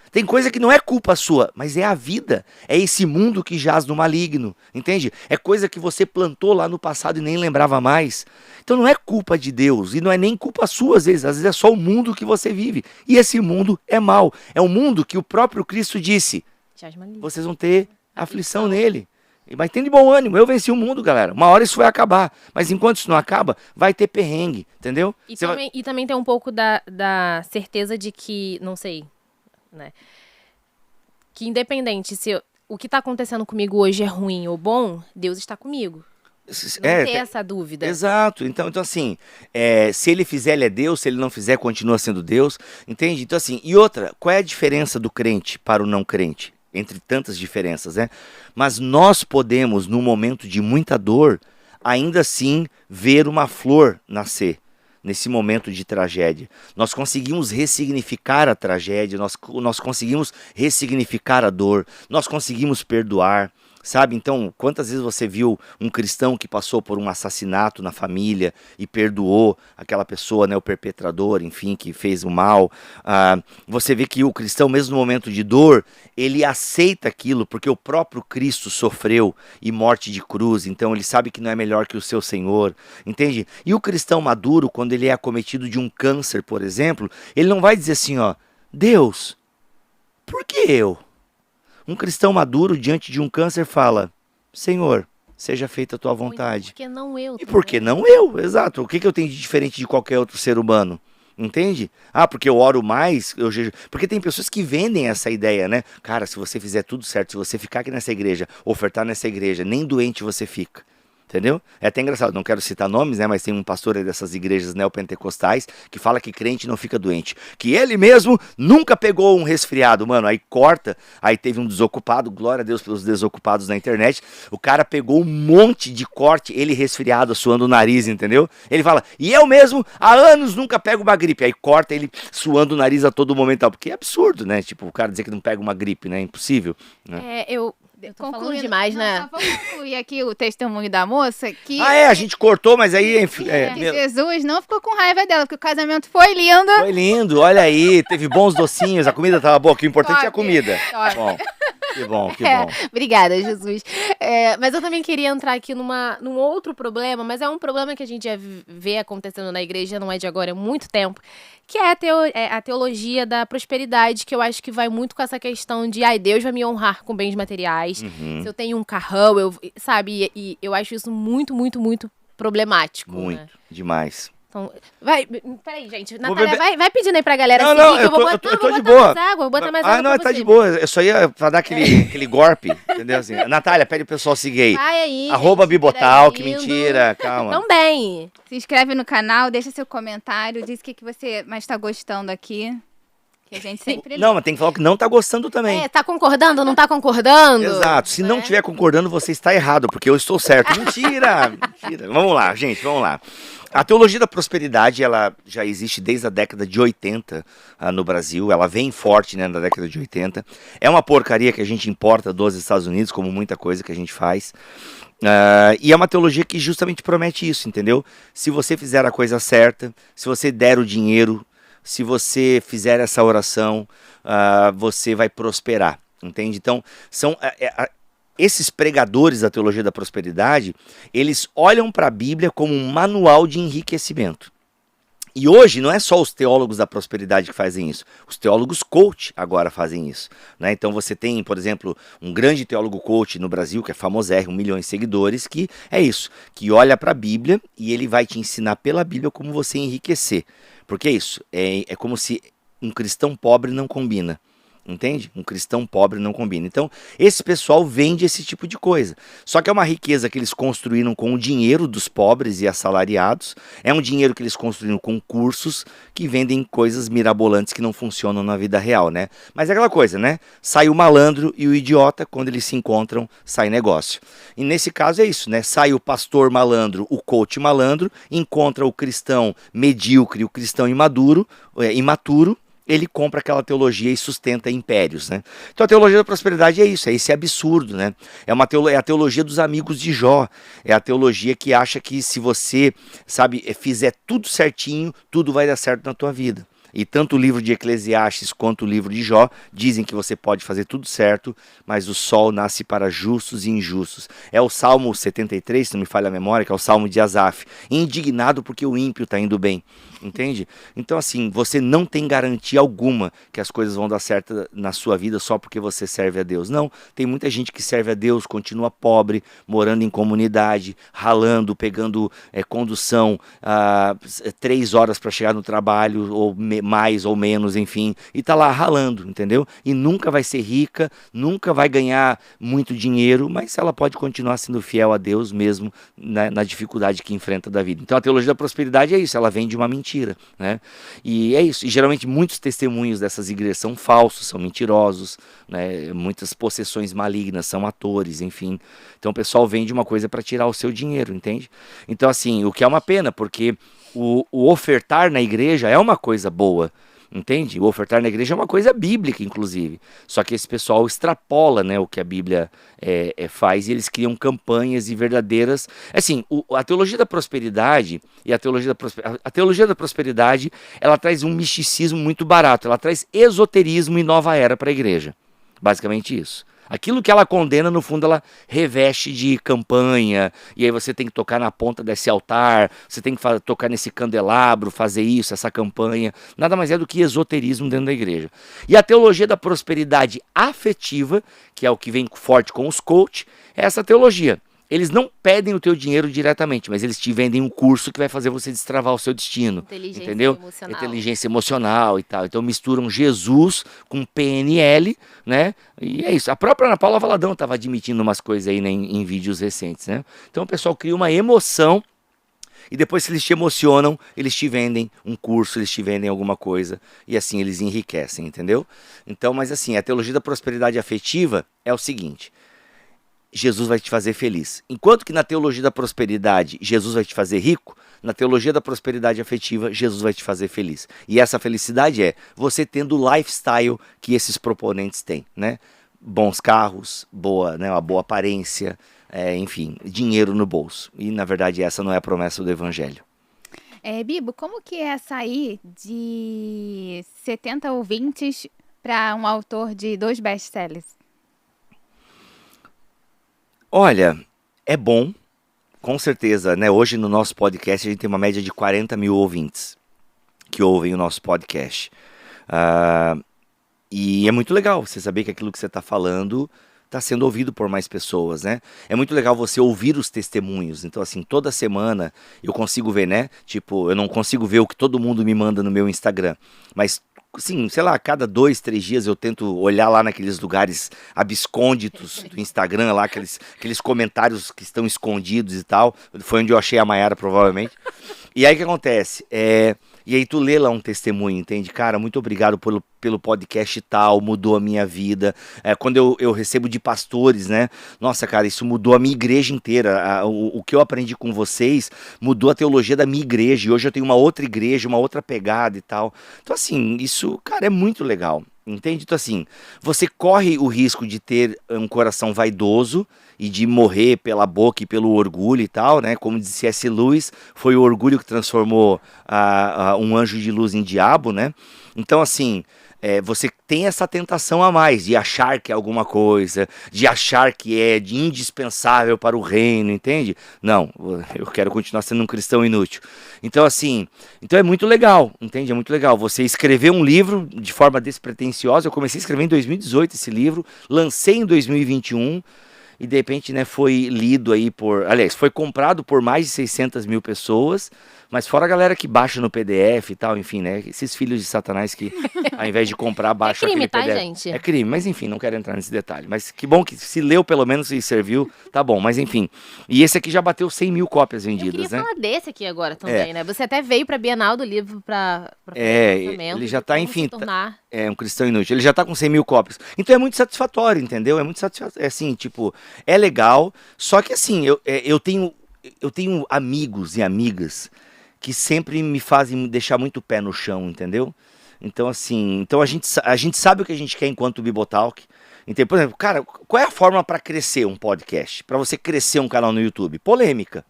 Tem coisa que não é culpa sua, mas é a vida. É esse mundo que jaz no maligno, entende? É coisa que você plantou lá no passado e nem lembrava mais. Então não é culpa de Deus e não é nem culpa sua às vezes é só o mundo que você vive. E esse mundo é mau. É um mundo que o próprio Cristo disse, vocês vão ter aflição nele. Mas tem de bom ânimo, eu venci o mundo, galera. Uma hora isso vai acabar. Mas enquanto isso não acaba, vai ter perrengue, entendeu? E também tem um pouco da certeza de que, não sei, né? Que independente se o que está acontecendo comigo hoje é ruim ou bom, Deus está comigo. Não ter essa dúvida. Exato. Então assim, se ele fizer, ele é Deus. Se ele não fizer, continua sendo Deus. Entende? Então assim, e outra, qual é a diferença do crente para o não crente? Entre tantas diferenças, né? Mas nós podemos, num momento de muita dor, ainda assim ver uma flor nascer. Nesse momento de tragédia. Nós conseguimos ressignificar a tragédia, nós conseguimos ressignificar a dor, nós conseguimos perdoar, sabe? Então, quantas vezes você viu um cristão que passou por um assassinato na família e perdoou aquela pessoa, né, o perpetrador, enfim, que fez o mal. Você vê que o cristão, mesmo no momento de dor, ele aceita aquilo porque o próprio Cristo sofreu e morte de cruz, então ele sabe que não é melhor que o seu Senhor, entende? E o cristão maduro, quando ele é acometido de um câncer, por exemplo, ele não vai dizer assim, ó, Deus, por que eu? Um cristão maduro, diante de um câncer, fala, Senhor, seja feita a tua vontade. Por que não eu? E por que não eu? Exato. O que eu tenho de diferente de qualquer outro ser humano? Entende? Ah, porque eu oro mais, eu jejuo. Porque tem pessoas que vendem essa ideia, né? Cara, se você fizer tudo certo, se você ficar aqui nessa igreja, ofertar nessa igreja, nem doente você fica. Entendeu? É até engraçado, não quero citar nomes, né? Mas tem um pastor aí dessas igrejas neopentecostais que fala que crente não fica doente. Que ele mesmo nunca pegou um resfriado, mano. Aí corta, aí teve um desocupado, glória a Deus pelos desocupados na internet. O cara pegou um monte de corte, ele resfriado, suando o nariz, entendeu? Ele fala, e eu mesmo há anos nunca pego uma gripe. Aí corta ele suando o nariz a todo momento, porque é absurdo, né? Tipo, o cara dizer que não pega uma gripe, né? É impossível. Né? Eu tô falando demais, né? Só vou concluir aqui o testemunho da moça que... a gente cortou, mas aí... Jesus não ficou com raiva dela, porque o casamento foi lindo. Foi lindo, olha aí, teve bons docinhos, a comida tava boa, que o importante é a comida. Bom, que bom. Obrigada, Jesus. Mas eu também queria entrar aqui num outro problema, mas é um problema que a gente já vê acontecendo na igreja, não é de agora, é muito tempo, que é a teologia da prosperidade, que eu acho que vai muito com essa questão de, Deus vai me honrar com bens materiais, se eu tenho um carrão, sabe? E eu acho isso muito, muito, muito problemático. Muito, né? demais. Então, peraí, gente. Vou Natália, beber- vai pedindo aí pra galera Não, seguir, não, que eu vou botar, eu tô vou de botar boa. mais água, vou botar mais água não, pra tá você. de boa. Eu só ia pra dar aquele golpe, entendeu? Assim, Natália, pede o pessoal seguir aí. Vai aí, Arroba gente, Bibotal, que interagindo. mentira, calma. Também. Se inscreve no canal, deixa seu comentário, diz o que você mais tá gostando aqui. Que a gente sempre lê. Não, mas tem que falar que não tá gostando também. Tá concordando, não tá concordando? Exato. Se não estiver concordando, você está errado, porque eu estou certo. Mentira! Mentira. Vamos lá, gente, vamos lá. A teologia da prosperidade, ela já existe desde a década de 80 no Brasil. Ela vem forte, né, na década de 80. É uma porcaria que a gente importa dos Estados Unidos, como muita coisa que a gente faz. E é uma teologia que justamente promete isso, entendeu? Se você fizer a coisa certa, se você der o dinheiro, se você fizer essa oração, você vai prosperar, entende? Então, são esses pregadores da teologia da prosperidade, eles olham para a Bíblia como um manual de enriquecimento. E hoje não é só os teólogos da prosperidade que fazem isso, os teólogos coach agora fazem isso, né? Então você tem, por exemplo, um grande teólogo coach no Brasil, que é famosérrimo, 1 milhão de seguidores, que é isso, que olha para a Bíblia e ele vai te ensinar pela Bíblia como você enriquecer. Porque é isso, é como se um cristão pobre não combina. Entende? Um cristão pobre não combina. Então, esse pessoal vende esse tipo de coisa. Só que é uma riqueza que eles construíram com o dinheiro dos pobres e assalariados. É um dinheiro que eles construíram com cursos que vendem coisas mirabolantes que não funcionam na vida real, né? Mas é aquela coisa, né? Sai o malandro e o idiota, quando eles se encontram, sai negócio. E nesse caso é isso, né? Sai o pastor malandro, o coach malandro, encontra o cristão medíocre, o cristão imaturo, ele compra aquela teologia e sustenta impérios, né? Então a teologia da prosperidade é isso, é esse absurdo, né? É a teologia dos amigos de Jó, é a teologia que acha que se você, sabe, fizer tudo certinho, tudo vai dar certo na tua vida. E tanto o livro de Eclesiastes quanto o livro de Jó dizem que você pode fazer tudo certo, mas o sol nasce para justos e injustos. É o Salmo 73, se não me falha a memória, que é o Salmo de Asaf. Indignado porque o ímpio está indo bem, entende? Então assim, você não tem garantia alguma que as coisas vão dar certo na sua vida só porque você serve a Deus. Não, tem muita gente que serve a Deus, continua pobre, morando em comunidade, ralando, pegando condução 3 horas para chegar no trabalho, ou mais ou menos, enfim, e tá lá ralando, entendeu? E nunca vai ser rica, nunca vai ganhar muito dinheiro, mas ela pode continuar sendo fiel a Deus mesmo, né, na dificuldade que enfrenta da vida. Então a teologia da prosperidade é isso, ela vem de uma mentira, né? E é isso, e geralmente muitos testemunhos dessas igrejas são falsos, são mentirosos, né? Muitas possessões malignas, são atores, enfim. Então o pessoal vende uma coisa para tirar o seu dinheiro, entende? Então assim, o que é uma pena, porque o ofertar na igreja é uma coisa boa, entende? O ofertar na igreja é uma coisa bíblica, inclusive. Só que esse pessoal extrapola, né, o que a Bíblia faz, e eles criam campanhas e verdadeiras... Assim, a teologia da prosperidade e a teologia da prosperidade, ela traz um misticismo muito barato, ela traz esoterismo e nova era para a igreja. Basicamente isso. Aquilo que ela condena, no fundo, ela reveste de campanha, e aí você tem que tocar na ponta desse altar, você tem que tocar nesse candelabro, fazer isso, essa campanha. Nada mais é do que esoterismo dentro da igreja. E a teologia da prosperidade afetiva, que é o que vem forte com os coach, é essa teologia. Eles não pedem o teu dinheiro diretamente, mas eles te vendem um curso que vai fazer você destravar o seu destino. Entendeu? Emocional. Inteligência emocional e tal. Então misturam Jesus com PNL, né? E é isso. A própria Ana Paula Valadão estava admitindo umas coisas aí, né, em vídeos recentes, né? Então o pessoal cria uma emoção e depois, se eles te emocionam, eles te vendem um curso, eles te vendem alguma coisa e assim eles enriquecem, entendeu? Então, mas assim, a teologia da prosperidade afetiva é o seguinte: Jesus vai te fazer feliz. Enquanto que na teologia da prosperidade, Jesus vai te fazer rico, na teologia da prosperidade afetiva, Jesus vai te fazer feliz. E essa felicidade é você tendo o lifestyle que esses proponentes têm, né? Bons carros, uma boa aparência, enfim, dinheiro no bolso. E na verdade essa não é a promessa do evangelho. Bibo, como que é sair de 70 ouvintes para um autor de 2 best-sellers? Olha, é bom, com certeza, né? Hoje no nosso podcast a gente tem uma média de 40 mil ouvintes que ouvem o nosso podcast. E é muito legal você saber que aquilo que você está falando está sendo ouvido por mais pessoas, né? É muito legal você ouvir os testemunhos. Então, assim, toda semana eu consigo ver, né? Tipo, eu não consigo ver o que todo mundo me manda no meu Instagram, mas sim, sei lá, a cada 2, 3 dias eu tento olhar lá naqueles lugares abscônditos do Instagram, lá, aqueles comentários que estão escondidos e tal. Foi onde eu achei a Mayara, provavelmente. E aí o que acontece? E aí tu lê lá um testemunho, entende? Cara, muito obrigado pelo podcast e tal, mudou a minha vida. Quando eu recebo de pastores, né? Nossa, cara, isso mudou a minha igreja inteira. O que eu aprendi com vocês mudou a teologia da minha igreja. E hoje eu tenho uma outra igreja, uma outra pegada e tal. Então, assim, isso, cara, é muito legal. Entende? Então, assim, você corre o risco de ter um coração vaidoso e de morrer pela boca e pelo orgulho e tal, né? Como disse C.S. Lewis, foi o orgulho que transformou um anjo de luz em diabo, né? Então, assim, você tem essa tentação a mais de achar que é alguma coisa, de achar que é de indispensável para o reino, entende? Não, eu quero continuar sendo um cristão inútil. Então, assim, é muito legal, entende? É muito legal você escrever um livro de forma despretensiosa. Eu comecei a escrever em 2018 esse livro, lancei em 2021 e de repente, né, foi lido aí aliás, foi comprado por mais de 600 mil pessoas, mas fora a galera que baixa no PDF e tal, enfim, né, esses filhos de Satanás que ao invés de comprar, baixam aquele PDF. É crime, tá, gente? É crime, mas enfim, não quero entrar nesse detalhe. Mas que bom que se leu pelo menos e serviu, tá bom, mas enfim. E esse aqui já bateu 100 mil cópias vendidas, né? Eu queria falar desse aqui agora também, né? Você até veio pra Bienal do Livro pra ele já tá, enfim, é um cristão inútil. Ele já tá com 100 mil cópias. Então é muito satisfatório, entendeu? É muito satisfatório. É assim, tipo, é legal. Só que assim, eu tenho amigos e amigas que sempre me fazem deixar muito pé no chão, entendeu? Então, assim, a gente sabe o que a gente quer enquanto Bibotalk. Então, por exemplo, cara, qual é a forma para crescer um podcast? Para você crescer um canal no YouTube? Polêmica.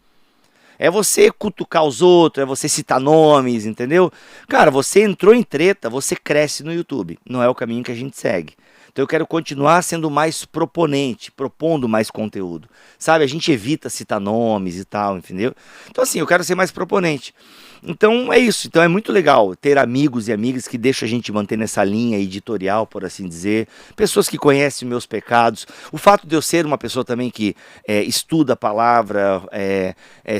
É você cutucar os outros, é você citar nomes, entendeu? Cara, você entrou em treta, você cresce no YouTube. Não é o caminho que a gente segue. Então eu quero continuar sendo mais proponente, propondo mais conteúdo. Sabe, a gente evita citar nomes e tal, entendeu? Então assim, eu quero ser mais proponente. Então é isso, então é muito legal ter amigos e amigas que deixam a gente manter nessa linha editorial, por assim dizer, pessoas que conhecem meus pecados, o fato de eu ser uma pessoa também que estuda a palavra,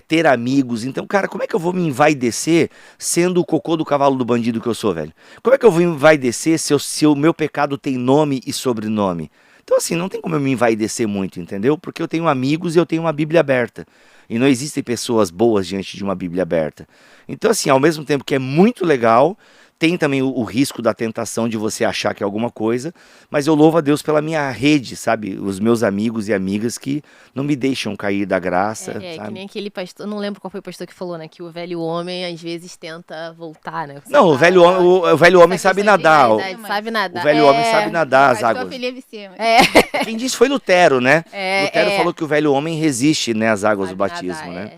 ter amigos, então cara, como é que eu vou me envaidecer sendo o cocô do cavalo do bandido que eu sou, velho? Como é que eu vou me envaidecer se o meu pecado tem nome e sobrenome? Então assim, não tem como eu me envaidecer muito, entendeu? Porque eu tenho amigos e eu tenho uma Bíblia aberta. E não existem pessoas boas diante de uma Bíblia aberta. Então, assim, ao mesmo tempo que é muito legal, tem também o risco da tentação de você achar que é alguma coisa, mas eu louvo a Deus pela minha rede, sabe? Os meus amigos e amigas que não me deixam cair da graça, sabe? Que nem aquele pastor, não lembro qual foi o pastor que falou, né? Que o velho homem, às vezes, tenta voltar, né? Não, o velho homem sabe nadar. Sabe nadar. O velho homem sabe nadar as águas. Quem disse foi Lutero, né? Lutero falou que o velho homem resiste, né, às águas do batismo, né?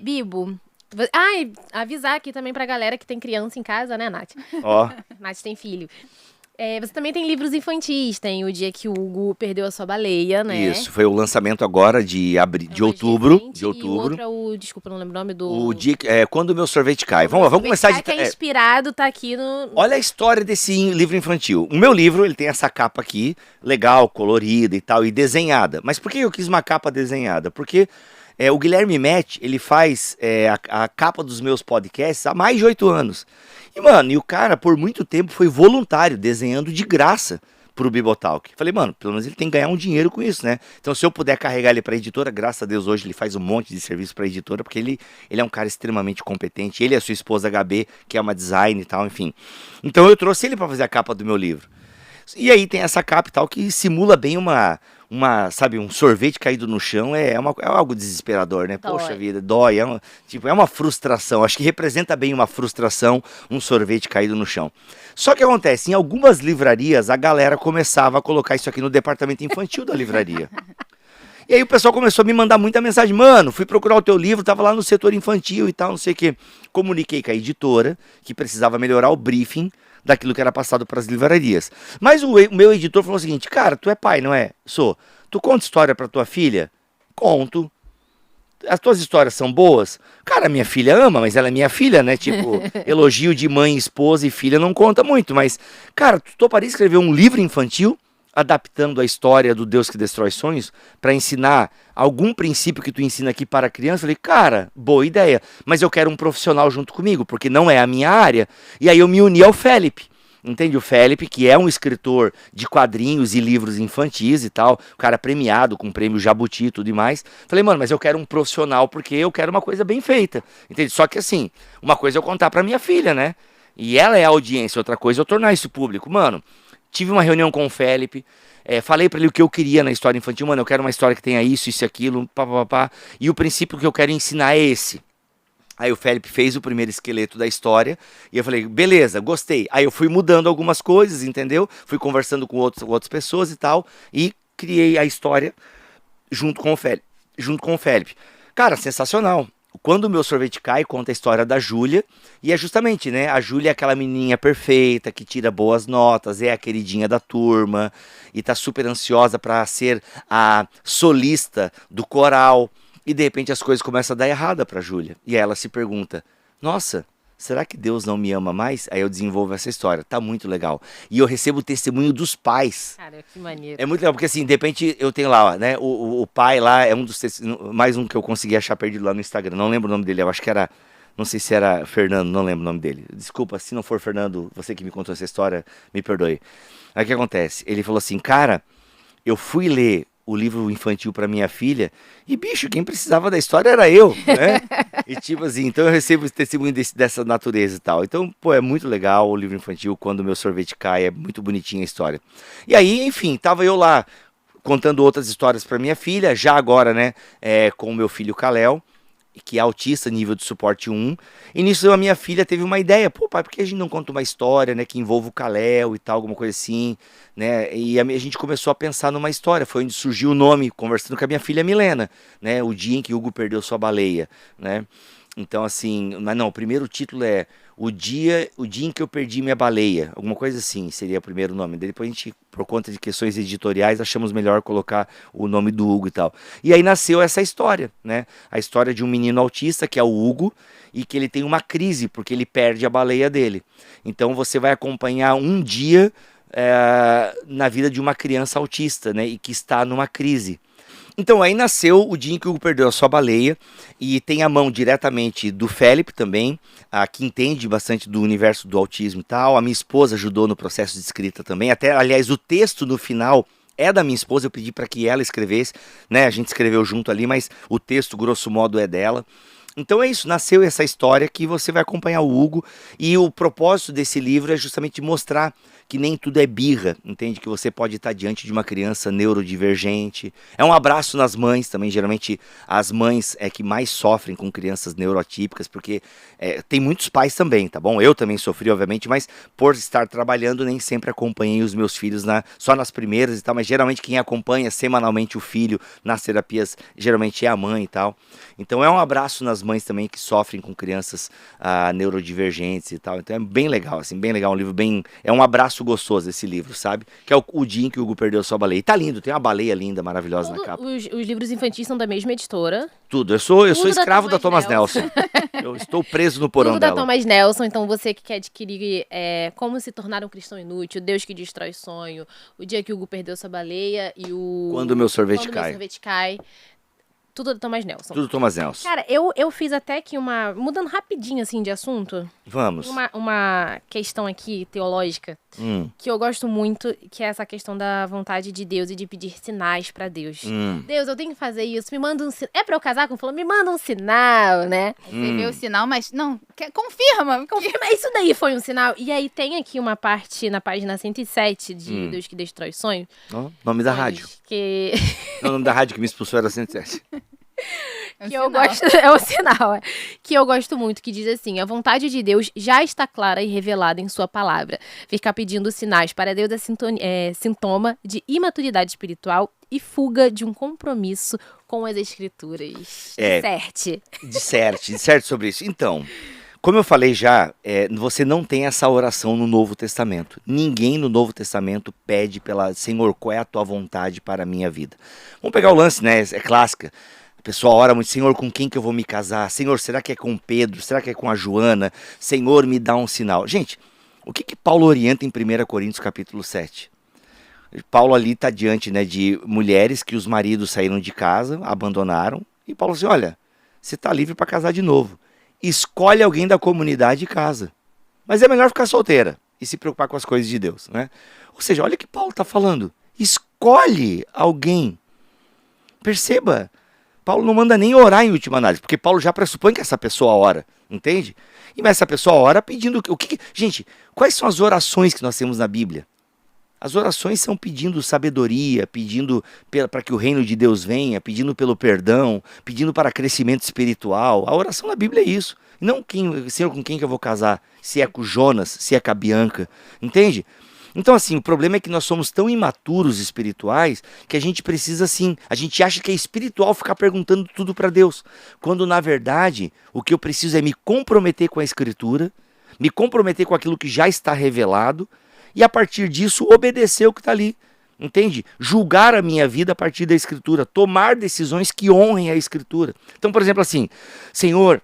Bibo... avisar aqui também pra galera que tem criança em casa, né, Nath? Ó. Nath tem filho. Você também tem livros infantis, tem O Dia que o Hugo Perdeu a Sua Baleia, né? Isso, foi o lançamento agora de outubro. E outro, desculpa, não lembro o nome do... O dia, Quando o Meu Sorvete Cai. Vamos começar de... que é inspirado, tá aqui no... Olha a história desse livro infantil. O meu livro, ele tem essa capa aqui, legal, colorida e tal, e desenhada. Mas por que eu quis uma capa desenhada? Porque... o Guilherme Met, ele faz a capa dos meus podcasts há mais de 8 anos. E, mano, o cara, por muito tempo, foi voluntário, desenhando de graça pro Bibotalk. Falei, mano, pelo menos ele tem que ganhar um dinheiro com isso, né? Então, se eu puder carregar ele pra editora, graças a Deus, hoje ele faz um monte de serviço pra editora, porque ele é um cara extremamente competente. Ele e a sua esposa, HB, que é uma design e tal, enfim. Então, eu trouxe ele pra fazer a capa do meu livro. E aí tem essa capa e tal, que simula bem sabe, um sorvete caído no chão, é algo desesperador, né? Dói. Poxa vida, dói, é uma frustração, acho que representa bem uma frustração, um sorvete caído no chão. Só que acontece, em algumas livrarias, a galera começava a colocar isso aqui no departamento infantil da livraria. E aí o pessoal começou a me mandar muita mensagem, mano, fui procurar o teu livro, tava lá no setor infantil e tal, não sei o quê. Comuniquei com a editora, que precisava melhorar o briefing daquilo que era passado para as livrarias. Mas o meu editor falou o seguinte, cara, tu é pai, não é? Sou. Tu conta história para tua filha? Conto. As tuas histórias são boas? Cara, minha filha ama, mas ela é minha filha, né? Tipo, elogio de mãe, esposa e filha não conta muito, mas, cara, tu toparia escrever um livro infantil? adaptando a história do Deus que destrói sonhos para ensinar algum princípio que tu ensina aqui para a criança. Eu falei, cara, boa ideia, mas eu quero um profissional junto comigo, porque não é a minha área. E aí eu me uni ao Felipe. Entende? O Felipe, que é um escritor de quadrinhos e livros infantis e tal, o cara premiado com o prêmio Jabuti e tudo e mais. Falei, mano, mas eu quero um profissional porque eu quero uma coisa bem feita. Entende? Só que assim, uma coisa é eu contar pra minha filha, né? E ela é a audiência, outra coisa é eu tornar isso público. Mano, tive uma reunião com o Felipe, falei pra ele o que eu queria na história infantil. Mano, eu quero uma história que tenha isso e aquilo, pá. E o princípio que eu quero ensinar é esse. Aí o Felipe fez o primeiro esqueleto da história e eu falei, beleza, gostei. Aí eu fui mudando algumas coisas, entendeu? Fui conversando com outras pessoas e tal e criei a história junto com o Felipe. Cara, sensacional. Quando o meu sorvete cai, conta a história da Júlia e é justamente, né? A Júlia é aquela menininha perfeita que tira boas notas, é a queridinha da turma e tá super ansiosa para ser a solista do coral. E de repente as coisas começam a dar errada pra Júlia. E aí ela se pergunta, nossa, será que Deus não me ama mais? Aí eu desenvolvo essa história, tá muito legal. E eu recebo o testemunho dos pais. Cara, que maneiro. É muito legal, porque assim, de repente eu tenho lá, né, o pai lá é um dos mais um que eu consegui achar perdido lá no Instagram. Não lembro o nome dele, eu acho que era, não sei se era Fernando, não lembro o nome dele. Desculpa, se não for Fernando, você que me contou essa história, me perdoe. Aí o que acontece? Ele falou assim, cara, eu fui ler o livro infantil para minha filha, e bicho, quem precisava da história era eu, né? E tipo assim, então eu recebo esse testemunho dessa natureza e tal. Então, pô, é muito legal o livro infantil, Quando o Meu Sorvete Cai, é muito bonitinha a história. E aí, enfim, tava eu lá contando outras histórias para minha filha, já agora, né, com o meu filho Kalel, que é autista, nível de suporte 1. E nisso a minha filha teve uma ideia, pô pai, por que a gente não conta uma história, né, que envolva o Kalel e tal, alguma coisa assim, né, e a gente começou a pensar numa história, foi onde surgiu o nome, conversando com a minha filha Milena, né, o dia em que Hugo perdeu sua baleia, né. Então assim, mas não, o primeiro título é o dia em que eu perdi minha baleia, alguma coisa assim, seria o primeiro nome. Depois a gente, por conta de questões editoriais, achamos melhor colocar o nome do Hugo e tal. E aí nasceu essa história, né? A história de um menino autista, que é o Hugo, e que ele tem uma crise, porque ele perde a baleia dele. Então você vai acompanhar um dia na vida de uma criança autista, né? E que está numa crise. Então aí nasceu o dia em que o Hugo perdeu a sua baleia e tem a mão diretamente do Felipe também, que entende bastante do universo do autismo e tal. A minha esposa ajudou no processo de escrita também. Até, aliás, o texto no final é da minha esposa, eu pedi para que ela escrevesse, né? A gente escreveu junto ali, mas o texto, grosso modo, é dela. Então é isso, nasceu essa história que você vai acompanhar o Hugo e o propósito desse livro é justamente mostrar que nem tudo é birra, entende? Que você pode estar diante de uma criança neurodivergente. É um abraço nas mães também, geralmente as mães é que mais sofrem com crianças neuroatípicas, porque tem muitos pais também, tá bom? Eu também sofri, obviamente, mas por estar trabalhando nem sempre acompanhei os meus filhos só nas primeiras e tal, mas geralmente quem acompanha semanalmente o filho nas terapias geralmente é a mãe e tal. Então é um abraço nas mães também que sofrem com crianças neurodivergentes e tal. Então é bem legal, assim, bem legal, um livro bem... É um abraço gostoso esse livro, sabe? Que é o dia em que o Hugo perdeu sua baleia. E tá lindo, tem uma baleia linda, maravilhosa na capa. Os livros infantis são da mesma editora. Tudo, eu sou escravo da Thomas Nelson. Eu estou preso no porão dela. Tudo da Thomas Nelson, então você que quer adquirir Como se tornar um cristão inútil, Deus que destrói sonho, O dia que o Hugo perdeu sua baleia e o... Quando o meu sorvete cai. Tudo da Thomas Nelson. Tudo Thomas Nelson. Cara, eu fiz até que mudando rapidinho, assim, de assunto. Vamos. Uma questão aqui, teológica, que eu gosto muito, que é essa questão da vontade de Deus e de pedir sinais pra Deus. Deus, eu tenho que fazer isso, me manda um sinal. É pra eu casar com fulano? Me manda um sinal, né? Você vê o sinal, mas não, confirma. Isso daí foi um sinal. E aí tem aqui uma parte na página 107 de Deus que destrói sonho. Nome da rádio. Não, o nome da rádio que me expulsou era 107. Que eu gosto, é o sinal, que eu gosto muito, que diz assim: a vontade de Deus já está clara e revelada em sua palavra. Ficar pedindo sinais para Deus é sintoma de imaturidade espiritual e fuga de um compromisso com as escrituras. Disserte sobre isso. Então, como eu falei já, você não tem essa oração no Novo Testamento. Ninguém no Novo Testamento pede Senhor, qual é a tua vontade para a minha vida? Vamos pegar o lance, né? É clássica. A pessoa ora muito, Senhor, com quem que eu vou me casar? Senhor, será que é com Pedro? Será que é com a Joana? Senhor, me dá um sinal. Gente, o que Paulo orienta em 1 Coríntios capítulo 7? Paulo ali está diante, né, de mulheres que os maridos saíram de casa, abandonaram, e Paulo assim, olha, você está livre para casar de novo. Escolhe alguém da comunidade e casa. Mas é melhor ficar solteira e se preocupar com as coisas de Deus, né? Ou seja, olha o que Paulo está falando. Escolhe alguém. Perceba, Paulo não manda nem orar em última análise, porque Paulo já pressupõe que essa pessoa ora, entende? E mas essa pessoa ora pedindo o que... Gente, quais são as orações que nós temos na Bíblia? As orações são pedindo sabedoria, pedindo para que o reino de Deus venha, pedindo pelo perdão, pedindo para crescimento espiritual. A oração na Bíblia é isso. Não Senhor, com quem que eu vou casar? Se é com o Jonas, se é com a Bianca, entende? Então assim, o problema é que nós somos tão imaturos espirituais que a gente precisa assim, a gente acha que é espiritual ficar perguntando tudo para Deus. Quando na verdade, o que eu preciso é me comprometer com a Escritura, me comprometer com aquilo que já está revelado, e a partir disso obedecer o que está ali, entende? Julgar a minha vida a partir da Escritura, tomar decisões que honrem a Escritura. Então, por exemplo assim, Senhor,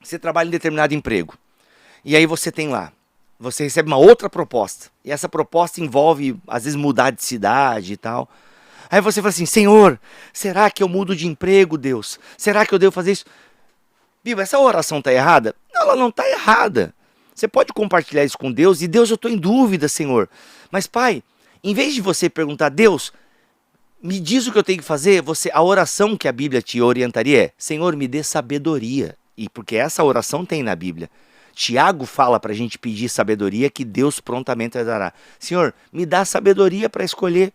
você trabalha em determinado emprego, e aí você tem lá, você recebe uma outra proposta, e essa proposta envolve, às vezes, mudar de cidade e tal. Aí você fala assim, Senhor, será que eu mudo de emprego, Deus? Será que eu devo fazer isso? Bíblia, essa oração está errada? Não, ela não está errada. Você pode compartilhar isso com Deus, e Deus, eu estou em dúvida, Senhor. Mas, Pai, em vez de você perguntar, Deus, me diz o que eu tenho que fazer, a oração que a Bíblia te orientaria é, Senhor, me dê sabedoria. E porque essa oração tem na Bíblia. Tiago fala para a gente pedir sabedoria que Deus prontamente dará. Senhor, me dá sabedoria para escolher.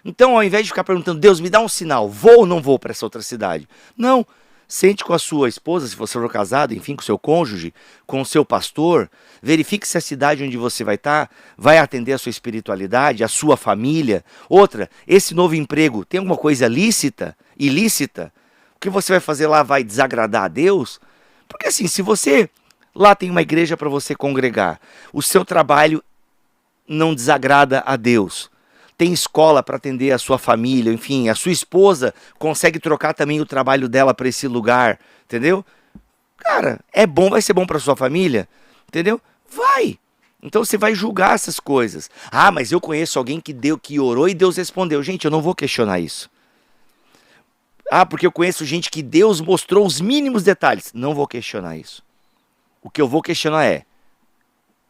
Então, ao invés de ficar perguntando, Deus, me dá um sinal, vou ou não vou para essa outra cidade? Não. Sente com a sua esposa, se você for casado, enfim, com o seu cônjuge, com o seu pastor, verifique se a cidade onde você vai estar vai atender a sua espiritualidade, a sua família. Outra, esse novo emprego tem alguma coisa lícita, ilícita? O que você vai fazer lá vai desagradar a Deus? Porque assim, se você lá tem uma igreja para você congregar, o seu trabalho não desagrada a Deus, tem escola para atender a sua família, enfim, a sua esposa consegue trocar também o trabalho dela para esse lugar, entendeu? Cara, é bom, vai ser bom para sua família, entendeu? Vai. Então você vai julgar essas coisas. Ah, mas eu conheço alguém que orou e Deus respondeu. Gente, eu não vou questionar isso. Ah, porque eu conheço gente que Deus mostrou os mínimos detalhes. Não vou questionar isso. O que eu vou questionar é,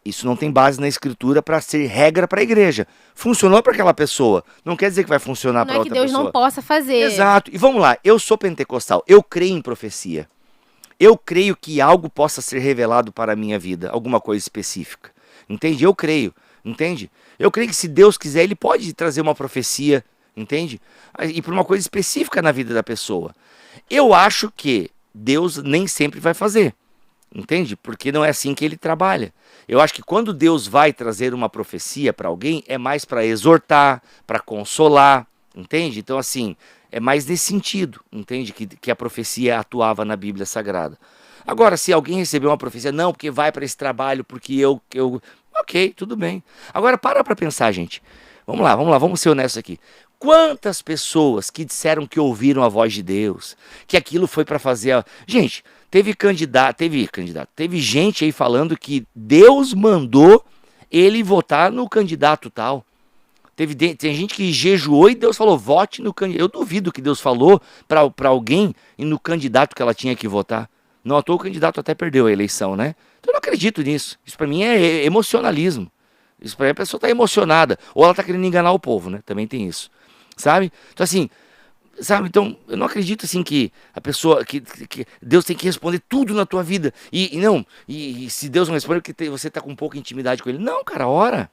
isso não tem base na Escritura para ser regra para a igreja. Funcionou para aquela pessoa, não quer dizer que vai funcionar para outra pessoa. Não é que Deus não possa fazer. Exato. E vamos lá, eu sou pentecostal, eu creio em profecia. Eu creio que algo possa ser revelado para a minha vida, alguma coisa específica. Entende? Eu creio, entende? Eu creio que se Deus quiser, Ele pode trazer uma profecia, entende? E para uma coisa específica na vida da pessoa. Eu acho que Deus nem sempre vai fazer. Entende? Porque não é assim que ele trabalha. Eu acho que quando Deus vai trazer uma profecia para alguém, é mais para exortar, para consolar, entende? Então assim, é mais nesse sentido, entende? Que a profecia atuava na Bíblia Sagrada. Agora, se alguém recebeu uma profecia, não, porque vai para esse trabalho, porque eu... Ok, tudo bem. Agora para pensar, gente. Vamos lá, vamos ser honestos aqui. Quantas pessoas que disseram que ouviram a voz de Deus, que aquilo foi para fazer... Gente... Teve gente aí falando que Deus mandou ele votar no candidato tal. Tem gente que jejuou e Deus falou, vote no candidato. Eu duvido que Deus falou para alguém e no candidato que ela tinha que votar. Não, à toa o candidato até perdeu a eleição, né? Então eu não acredito nisso. Isso para mim é emocionalismo. Isso para mim a pessoa está emocionada. Ou ela está querendo enganar o povo, né? Também tem isso. Sabe? Então assim... Sabe, então, eu não acredito assim que a pessoa, que Deus tem que responder tudo na tua vida. E se Deus não responder, porque você está com pouca intimidade com Ele. Não, cara, ora.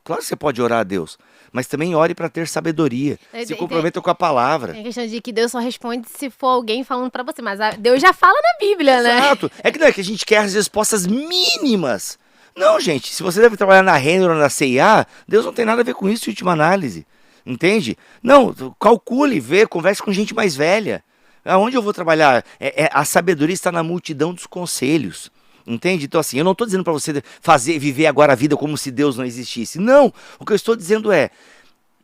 Claro que você pode orar a Deus, mas também ore para ter sabedoria. Se comprometa com a palavra. Tem a questão de que Deus só responde se for alguém falando para você, mas Deus já fala na Bíblia, né? Exato. É que não é que a gente quer as respostas mínimas. Não, gente, se você deve trabalhar na Renner ou na CIA, Deus não tem nada a ver com isso em última análise. Entende? Não, calcule, converse com gente mais velha. Aonde eu vou trabalhar? A sabedoria está na multidão dos conselhos. Entende? Então assim, eu não estou dizendo para você viver agora a vida como se Deus não existisse. Não, o que eu estou dizendo é,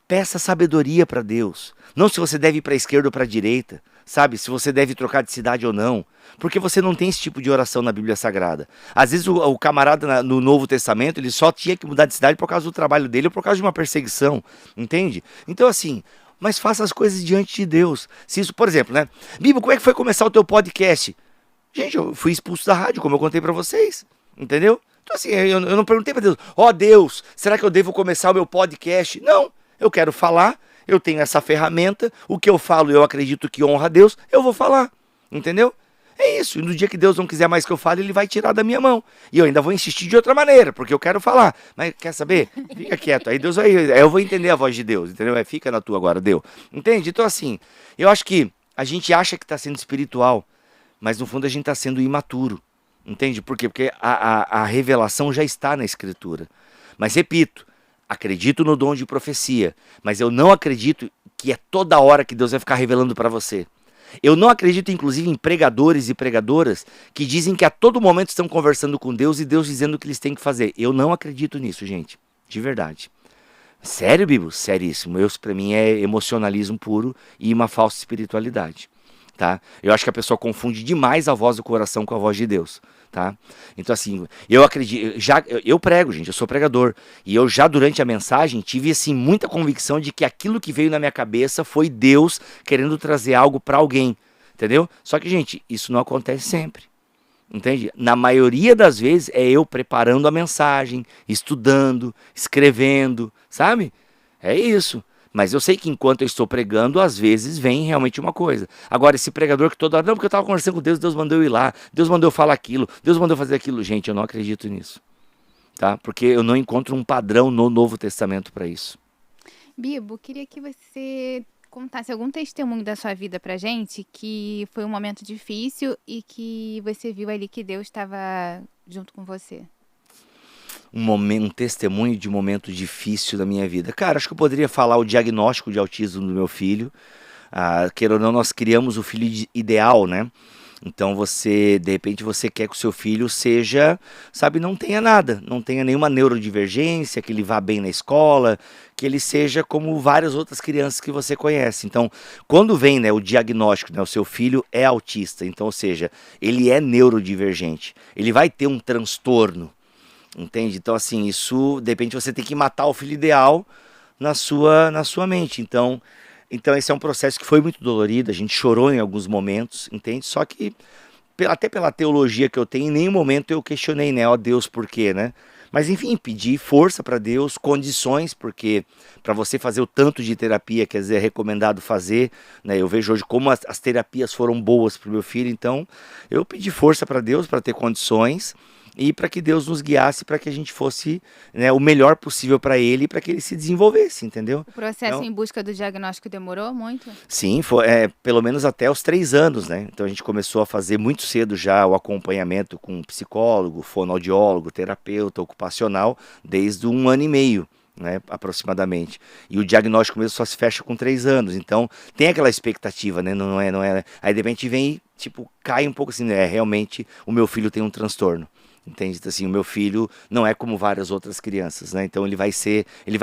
peça sabedoria para Deus. Não se você deve ir para a esquerda ou para a direita. sabe? Se você deve trocar de cidade ou não. Porque você não tem esse tipo de oração na Bíblia Sagrada. Às vezes o camarada no Novo Testamento, ele só tinha que mudar de cidade por causa do trabalho dele ou por causa de uma perseguição, entende? Então assim, mas faça as coisas diante de Deus. Se isso, por exemplo, né? Bíblia, como é que foi começar o teu podcast? Gente, eu fui expulso da rádio, como eu contei pra vocês, entendeu? Então assim, eu não perguntei pra Deus, Deus, será que eu devo começar o meu podcast? Não, eu quero falar, eu tenho essa ferramenta, o que eu falo eu acredito que honra a Deus, eu vou falar, entendeu? É isso, e no dia que Deus não quiser mais que eu fale, Ele vai tirar da minha mão. E eu ainda vou insistir de outra maneira, porque eu quero falar. Mas quer saber? Fica quieto, aí Deus vai, eu vou entender a voz de Deus, entendeu? Fica na tua agora, Deus. Entende? Então assim, eu acho que a gente acha que está sendo espiritual, mas no fundo a gente está sendo imaturo. Entende? Por quê? Porque a revelação já está na Escritura. Mas repito, acredito no dom de profecia, mas eu não acredito que é toda hora que Deus vai ficar revelando para você. Eu não acredito, inclusive, em pregadores e pregadoras que dizem que a todo momento estão conversando com Deus e Deus dizendo o que eles têm que fazer. Eu não acredito nisso, gente. De verdade. Sério, Bíblia? Seríssimo. Para mim é emocionalismo puro e uma falsa espiritualidade. Tá? Eu acho que a pessoa confunde demais a voz do coração com a voz de Deus. Tá? Então assim, eu acredito, eu prego, gente, eu sou pregador, e eu já durante a mensagem tive assim muita convicção de que aquilo que veio na minha cabeça foi Deus querendo trazer algo para alguém, entendeu? Só que, gente, isso não acontece sempre, entende? Na maioria das vezes é eu preparando a mensagem, estudando, escrevendo, sabe? É isso. Mas eu sei que enquanto eu estou pregando, às vezes vem realmente uma coisa. Agora, esse pregador que toda hora, não, porque eu estava conversando com Deus, Deus mandou eu ir lá, Deus mandou eu falar aquilo, Deus mandou eu fazer aquilo. Gente, eu não acredito nisso, tá? Porque eu não encontro um padrão no Novo Testamento para isso. Bibo, queria que você contasse algum testemunho da sua vida pra gente, que foi um momento difícil e que você viu ali que Deus estava junto com você. Um testemunho de um momento difícil da minha vida. Cara, acho que eu poderia falar o diagnóstico de autismo do meu filho. Queira ou não, nós criamos o filho ideal, né? Então de repente você quer que o seu filho seja, sabe, não tenha nada, não tenha nenhuma neurodivergência, que ele vá bem na escola, que ele seja como várias outras crianças que você conhece. Então, quando vem, né, o diagnóstico, né, o seu filho é autista, então, ou seja, ele é neurodivergente, ele vai ter um transtorno. Entende? Então, assim, isso, de repente, você tem que matar o filho ideal na sua mente. Então, esse é um processo que foi muito dolorido, a gente chorou em alguns momentos, entende? Só que, até pela teologia que eu tenho, em nenhum momento eu questionei, né? Ó Deus, por quê, né? Mas, enfim, pedi força para Deus, condições, porque para você fazer o tanto de terapia que às vezes é recomendado fazer, né? Eu vejo hoje como as terapias foram boas para o meu filho, então eu pedi força para Deus para ter condições, e para que Deus nos guiasse para que a gente fosse, né, o melhor possível para ele e para que ele se desenvolvesse, entendeu? O processo Então, em busca do diagnóstico demorou muito? Sim, foi pelo menos até os 3 anos, né? Então a gente começou a fazer muito cedo já o acompanhamento com psicólogo, fonoaudiólogo, terapeuta ocupacional, desde 1 ano e meio. Né, aproximadamente. E o diagnóstico mesmo só se fecha com 3 anos. Então tem aquela expectativa, né? Não é. Aí de repente vem, tipo, cai um pouco assim, né? Realmente o meu filho tem um transtorno. Entende? Assim, o meu filho não é como várias outras crianças, né? Então ele vai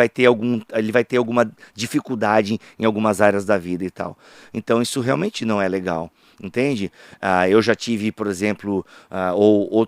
ter alguma dificuldade em algumas áreas da vida e tal. Então isso realmente não é legal, entende? Eu já tive, por exemplo,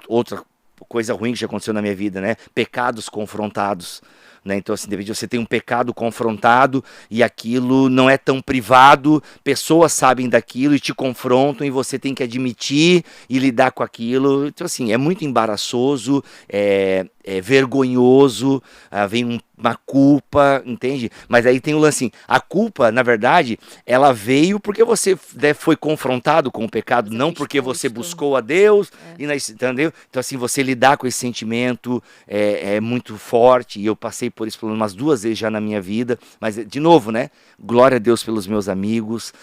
outra coisa ruim que já aconteceu na minha vida, né? Pecados confrontados. Né? Então, assim, de repente você tem um pecado confrontado e aquilo não é tão privado, pessoas sabem daquilo e te confrontam e você tem que admitir e lidar com aquilo. Então, assim, é muito embaraçoso, é vergonhoso, vem uma culpa, entende? Mas aí tem o lance assim, a culpa, na verdade, ela veio porque você foi confrontado com o pecado, não porque você buscou a Deus, entendeu? Então assim, você lidar com esse sentimento é muito forte, e eu passei por isso umas 2 vezes já na minha vida, mas de novo, né? Glória a Deus pelos meus amigos,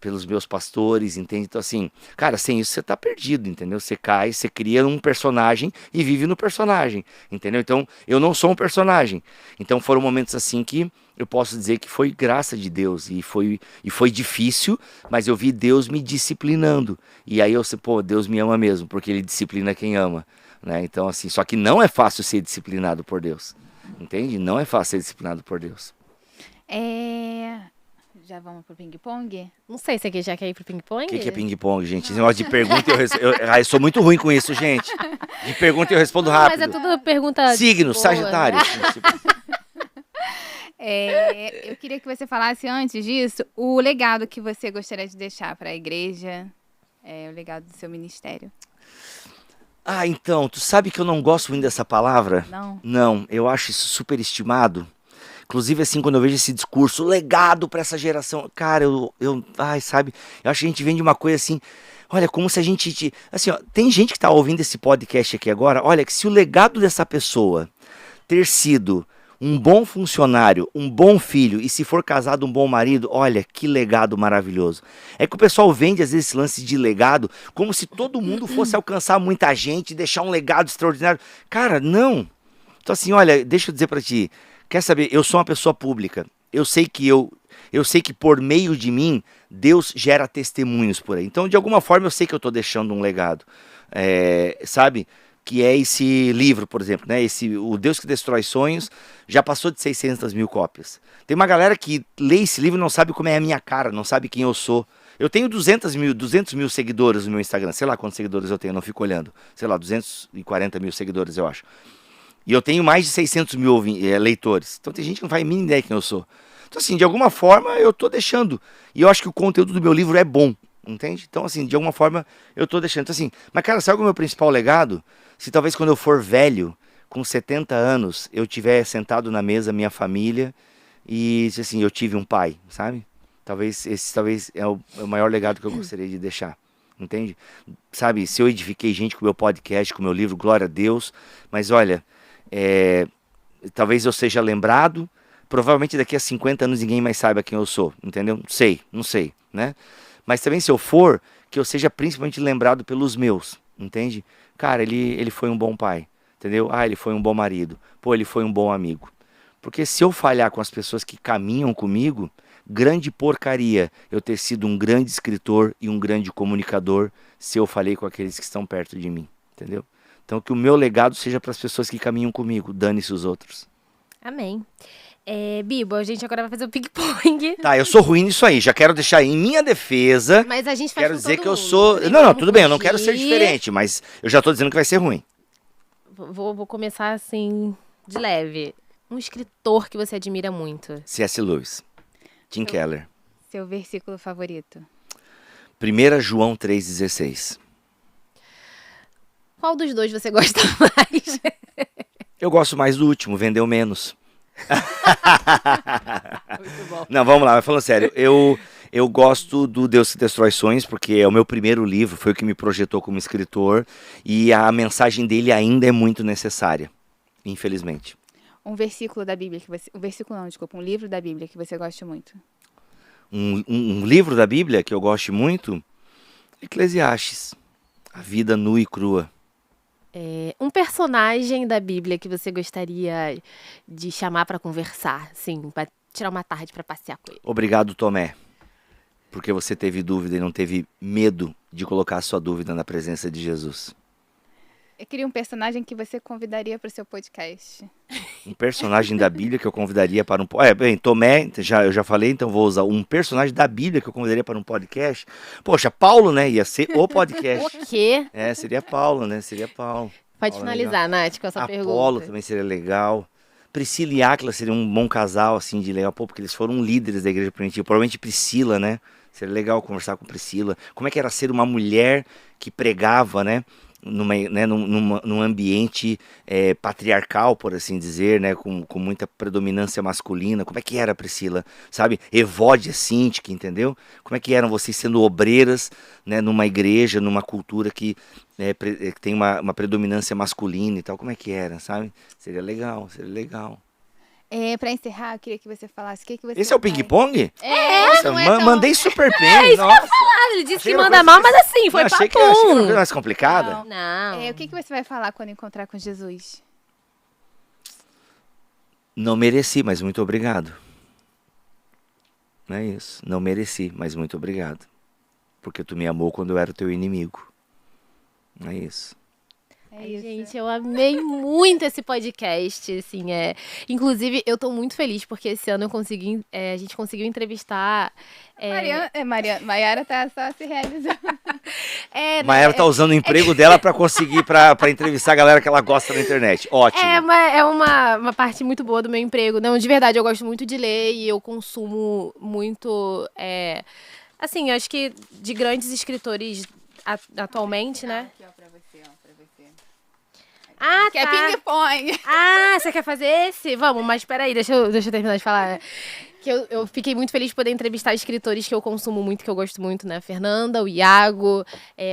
pelos meus pastores, entende? Então assim, cara, sem isso você tá perdido, entendeu? Você cai, você cria um personagem e vive no personagem. Entendeu? Então, eu não sou um personagem. Então, foram momentos assim que eu posso dizer que foi graça de Deus. E foi difícil, mas eu vi Deus me disciplinando. E aí eu sei, pô, Deus me ama mesmo, porque Ele disciplina quem ama. Né? Então, assim, só que não é fácil ser disciplinado por Deus. Entende? Não é fácil ser disciplinado por Deus. Já vamos pro ping-pong? Não sei, você já quer ir pro ping-pong? O que é ping-pong, gente? Esse negócio de pergunta eu sou muito ruim com isso, gente. De pergunta eu respondo Não, rápido. mas é tudo pergunta Signo, boa. Sagitário. Eu queria que você falasse antes disso o legado que você gostaria de deixar para a igreja, o legado do seu ministério. Ah, então, tu sabe que eu não gosto muito dessa palavra? Não? Não, eu acho isso superestimado. Inclusive, assim, quando eu vejo esse discurso, legado para essa geração, cara, sabe, eu acho que a gente vende uma coisa assim, olha, como se a gente, assim, ó, tem gente que tá ouvindo esse podcast aqui agora, olha, que se o legado dessa pessoa ter sido um bom funcionário, um bom filho e se for casado, um bom marido, olha, que legado maravilhoso. É que o pessoal vende às vezes esse lance de legado como se todo mundo fosse alcançar muita gente e deixar um legado extraordinário. Cara, não. Então assim, olha, deixa eu dizer pra ti, quer saber, eu sou uma pessoa pública, eu sei que por meio de mim, Deus gera testemunhos por aí. Então, de alguma forma, eu sei que eu estou deixando um legado, sabe? Que é esse livro, por exemplo, né? O Deus que Destrói Sonhos, já passou de 600 mil cópias. Tem uma galera que lê esse livro e não sabe como é a minha cara, não sabe quem eu sou. Eu tenho 200 mil seguidores no meu Instagram, sei lá quantos seguidores eu tenho, não fico olhando. Sei lá, 240 mil seguidores, eu acho. E eu tenho mais de 600 mil leitores. Então tem gente que não faz a mínima ideia quem eu sou. Então assim, de alguma forma eu tô deixando. E eu acho que o conteúdo do meu livro é bom, entende? Então assim, de alguma forma eu tô deixando. Então assim, mas cara, sabe qual é o meu principal legado? Se talvez quando eu for velho, com 70 anos, eu tiver sentado na mesa, minha família, e assim, eu tive um pai, sabe? Talvez esse é o maior legado que eu gostaria de deixar. Entende? Sabe, se eu edifiquei gente com o meu podcast, com o meu livro, glória a Deus. Mas olha, talvez eu seja lembrado, provavelmente daqui a 50 anos ninguém mais saiba quem eu sou, entendeu? Não sei, né? Mas também se eu for, que eu seja principalmente lembrado pelos meus, entende? Cara, ele foi um bom pai, entendeu? Ah, ele foi um bom marido, pô, ele foi um bom amigo. Porque se eu falhar com as pessoas que caminham comigo, grande porcaria eu ter sido um grande escritor e um grande comunicador se eu falhei com aqueles que estão perto de mim, entendeu? Então que o meu legado seja para as pessoas que caminham comigo, dane-se os outros. Amém. Bibo, a gente agora vai fazer o ping-pong. Tá, eu sou ruim nisso aí, já quero deixar em minha defesa. Mas a gente faz Quero com dizer todo que eu mundo. sou... Tem Não, como tudo bem, eu não quero ser fugir. diferente, mas eu já tô dizendo que vai ser ruim. Vou começar assim, de leve. Um escritor que você admira muito. C.S. Lewis, Tim Keller. Seu versículo favorito? 1 João 3,16. Qual dos dois você gosta mais? Eu gosto mais do último, vendeu menos. Muito bom. Não, vamos lá, mas falando sério, eu gosto do Deus que Destrói Sonhos, porque é o meu primeiro livro, foi o que me projetou como escritor, e a mensagem dele ainda é muito necessária, infelizmente. Um versículo da Bíblia que você... Um versículo não, desculpa. Um livro da Bíblia que você gosta muito. Um livro da Bíblia que eu gosto muito, Eclesiastes, a vida nua e crua. Um personagem da Bíblia que você gostaria de chamar pra conversar, assim, pra tirar uma tarde pra passear com ele. Obrigado, Tomé, porque você teve dúvida e não teve medo de colocar a sua dúvida na presença de Jesus. Eu queria um personagem que você convidaria para o seu podcast. Um personagem da Bíblia que eu convidaria para um... bem, Tomé, eu já falei, então vou usar um personagem da Bíblia que eu convidaria para um podcast. Poxa, Paulo, né? Ia ser o podcast. O quê? Seria Paulo, né? Seria Paulo. Pode Paulo finalizar, Nath, com essa pergunta. Apolo também seria legal. Priscila e Áquila seria um bom casal, assim, de legal. Pô, porque eles foram líderes da igreja primitiva. Provavelmente Priscila, né? Seria legal conversar com Priscila. Como é que era ser uma mulher que pregava, né? Num ambiente patriarcal, por assim dizer, né, com muita predominância masculina. Como é que era, Priscila? Sabe? Evódia, Síntica, entendeu? Como é que eram vocês sendo obreiras, né, numa igreja, numa cultura que tem uma predominância masculina e tal? Como é que era, sabe? Seria legal, seria legal. Para encerrar, eu queria que você falasse o que você Esse é o faz. ping-pong? Nossa, Nossa, mandei super bem, nossa. Ele disse Achei que uma manda coisa mal, mas assim, foi achei que era uma coisa papum. mais complicada. Não. O que você vai falar quando encontrar com Jesus? Não mereci, mas muito obrigado. Não é isso. Não mereci, mas muito obrigado. Porque tu me amou quando eu era o teu inimigo. Não é isso. Ai, gente, eu amei muito esse podcast, assim, Inclusive, eu tô muito feliz porque esse ano a gente conseguiu entrevistar... Maiara tá só se realizando. Maiara tá usando o emprego dela pra conseguir, pra entrevistar a galera que ela gosta na internet. Ótimo. É uma parte muito boa do meu emprego. Não, de verdade, eu gosto muito de ler e eu consumo muito... Assim, acho que de grandes escritores atualmente, né? Aqui, ó, pra você. Ah, Que é tá. ping-pong. Ah, você quer fazer esse? Vamos, mas peraí, deixa eu terminar de falar. Que eu fiquei muito feliz de poder entrevistar escritores que eu consumo muito, que eu gosto muito, né? A Fernanda, o Iago,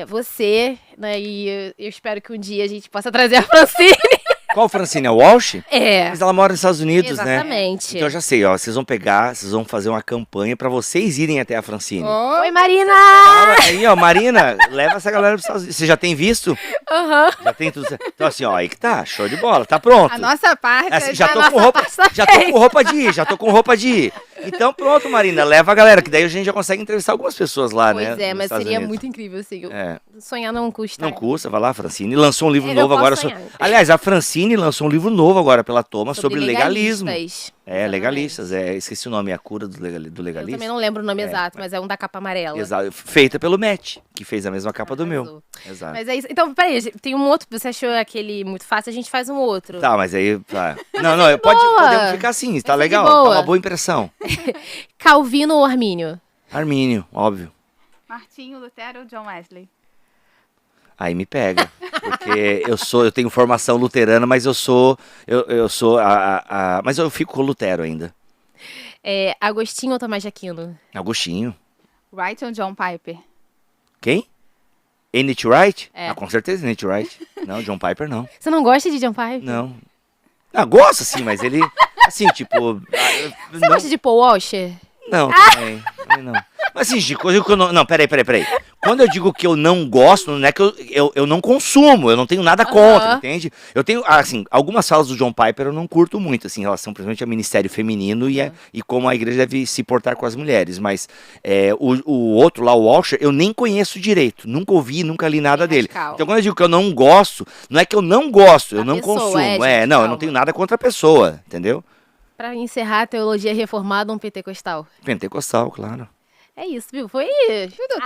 você, né? E eu espero que um dia a gente possa trazer a Francine. Qual Francine? A Walsh? É. Mas ela mora nos Estados Unidos, né? Exatamente. Então eu já sei, ó. Vocês vão fazer uma campanha pra vocês irem até a Francine. Oi, Marina! Aí, ó, Marina, leva essa galera pros Estados Unidos. Você já tem visto? Aham. Já tem tudo certo? Então, assim, ó, aí que tá, show de bola, tá pronto. A nossa parte. Assim, já tô nossa com roupa, parte tá já tô com roupa de ir. Então pronto, Marina, leva a galera, que daí a gente já consegue entrevistar algumas pessoas lá, né? Pois é, nos mas Estados seria Unidos. muito incrível, assim. É. Sonhar não custa. Não custa, vai lá, Francine. Lançou um livro Eu novo posso agora. sonhar. Aliás, a Francine lançou um livro novo agora pela Toma sobre legalismo. legalistas. É, legalistas. Esqueci o nome, A Cura do Eu Legalista. também não lembro o nome exato, mas é um da capa amarela. Exato. Feita pelo Matt, que fez a mesma capa do meu. Arrasou. Exato. Mas é isso. Então, peraí, tem um outro. Você achou aquele muito fácil, a gente faz um outro. Tá, mas aí. Tá. Não, boa. podemos ficar assim, tá Essa é de legal. Tá boa. uma boa impressão. Calvino ou Armínio? Armínio, óbvio. Martinho Lutero ou John Wesley? Aí me pega, porque eu tenho formação luterana, mas eu sou mas eu fico com o Lutero ainda. Agostinho ou Tomás de Aquino? Agostinho. Wright ou John Piper? Quem? N.T. Wright? É. Ah, com certeza N.T. Wright. Não, John Piper não. Você não gosta de John Piper? Não. Ah, gosto sim, mas ele, assim, tipo... Você gosta de Paul Washer? Não, também não. Mas assim, de coisa que eu não... Não, peraí. Quando eu digo que eu não gosto, não é que eu não consumo, eu não tenho nada contra, entende? Eu tenho, assim, algumas falas do John Piper eu não curto muito, assim, em relação, principalmente, ao ministério feminino e como a igreja deve se portar com as mulheres. Mas o outro lá, o Washer, eu nem conheço direito, nunca ouvi, nunca li nada dele. radical. Então quando eu digo que eu não gosto, não é que eu não gosto, eu A não pessoa, consumo. gente, Eu calma. não tenho nada contra a pessoa, entendeu? Pra encerrar a teologia reformada ou um pentecostal? Pentecostal, claro. É isso, Bibo. Foi. Tudo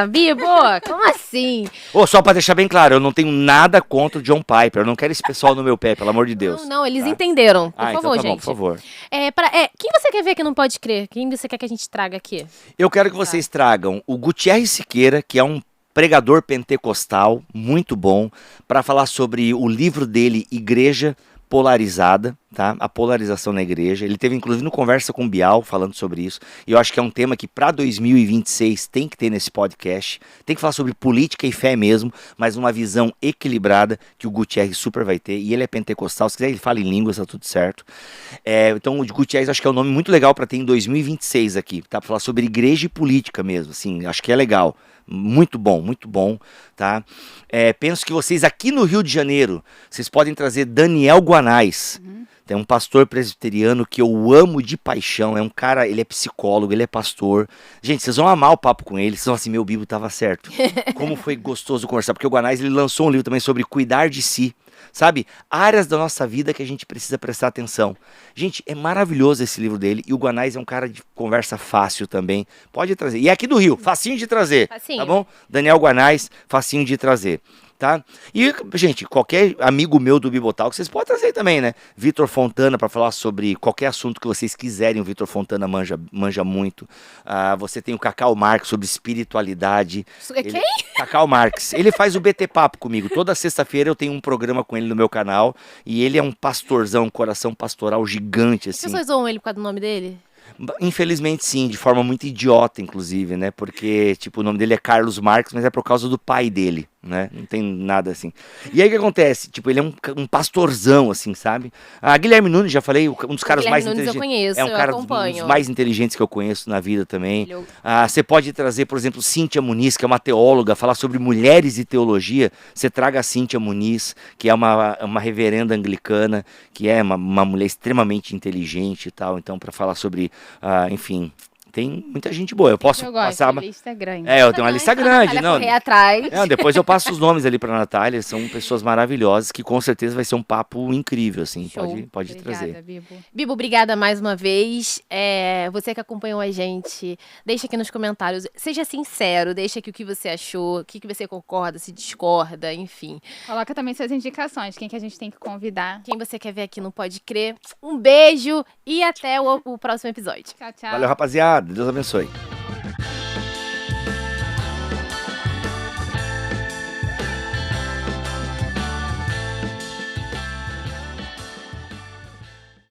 Bibo, como assim? Só pra deixar bem claro, eu não tenho nada contra o John Piper. Eu não quero esse pessoal no meu pé, pelo amor de Deus. Não, eles tá? entenderam. Por Então favor, tá gente. bom, por favor. Quem você quer ver que não pode crer? Quem você quer que a gente traga aqui? Eu quero que vocês tragam o Gutierre Siqueira, que é um pregador pentecostal muito bom, para falar sobre o livro dele, Igreja Polarizada, tá? A polarização na igreja. Ele teve inclusive no Conversa com o Bial falando sobre isso. E eu acho que é um tema que para 2026 tem que ter nesse podcast. Tem que falar sobre política e fé mesmo, mas uma visão equilibrada que o Gutierre super vai ter. E ele é pentecostal, se quiser ele fala em línguas, tá tudo certo. Então o Gutierre acho que é um nome muito legal para ter em 2026 aqui, tá? Para falar sobre igreja e política mesmo, assim, acho que é legal. Muito bom, tá? Penso que vocês aqui no Rio de Janeiro, vocês podem trazer Daniel Guanais. Tem um pastor presbiteriano que eu amo de paixão. É um cara, ele é psicólogo, ele é pastor. Gente, vocês vão amar o papo com ele. Vocês vão assim, meu Bíblia tava certo. Como foi gostoso conversar. Porque o Guanais, ele lançou um livro também sobre cuidar de si. Sabe? Áreas da nossa vida que a gente precisa prestar atenção. Gente, é maravilhoso esse livro dele. E o Guanais é um cara de conversa fácil também. Pode trazer. E é aqui do Rio, facinho de trazer. Facinho. Tá bom? Daniel Guanais, facinho de trazer. Tá? E, gente, qualquer amigo meu do Bibotalk, vocês podem trazer também, né? Vitor Fontana, para falar sobre qualquer assunto que vocês quiserem. O Vitor Fontana manja muito. Você tem o Cacau Marques sobre espiritualidade. Quem? Cacau Marques. Ele faz o BT Papo comigo. Toda sexta-feira eu tenho um programa com ele no meu canal. E ele é um pastorzão, um coração pastoral gigante, As assim. pessoas zoam ele por causa do nome dele? Infelizmente sim, de forma muito idiota, inclusive, né? Porque, tipo, o nome dele é Carlos Marques, mas é por causa do pai dele, né? Não tem nada assim. E aí o que acontece? Tipo, ele é um pastorzão, assim, sabe? Guilherme Nunes, já falei, um dos caras mais Guilherme Nunes inteligentes. eu conheço, É um cara eu acompanho. dos mais inteligentes que eu conheço na vida também. Ele- Você pode trazer, por exemplo, Cíntia Muniz, que é uma teóloga, falar sobre mulheres e teologia. Você traga a Cíntia Muniz, que é uma reverenda anglicana, que é uma mulher extremamente inteligente e tal. Então, para falar sobre, enfim, tem muita gente boa. Eu posso Eu gosto, passar. a lista é grande. Eu tenho uma lista grande, não. Correr atrás. Depois eu passo os nomes ali pra Natália, são pessoas maravilhosas que com certeza vai ser um papo incrível, assim, Show. pode Obrigada, trazer. Bibo. Bibo, obrigada mais uma vez. Você que acompanhou a gente, deixa aqui nos comentários. Seja sincero, deixa aqui o que você achou, o que você concorda, se discorda, enfim. Coloca também suas indicações, quem que a gente tem que convidar. Quem você quer ver aqui no Pode Crer. Um beijo e até o próximo episódio. Tchau, tchau. Valeu, rapaziada. Deus abençoe.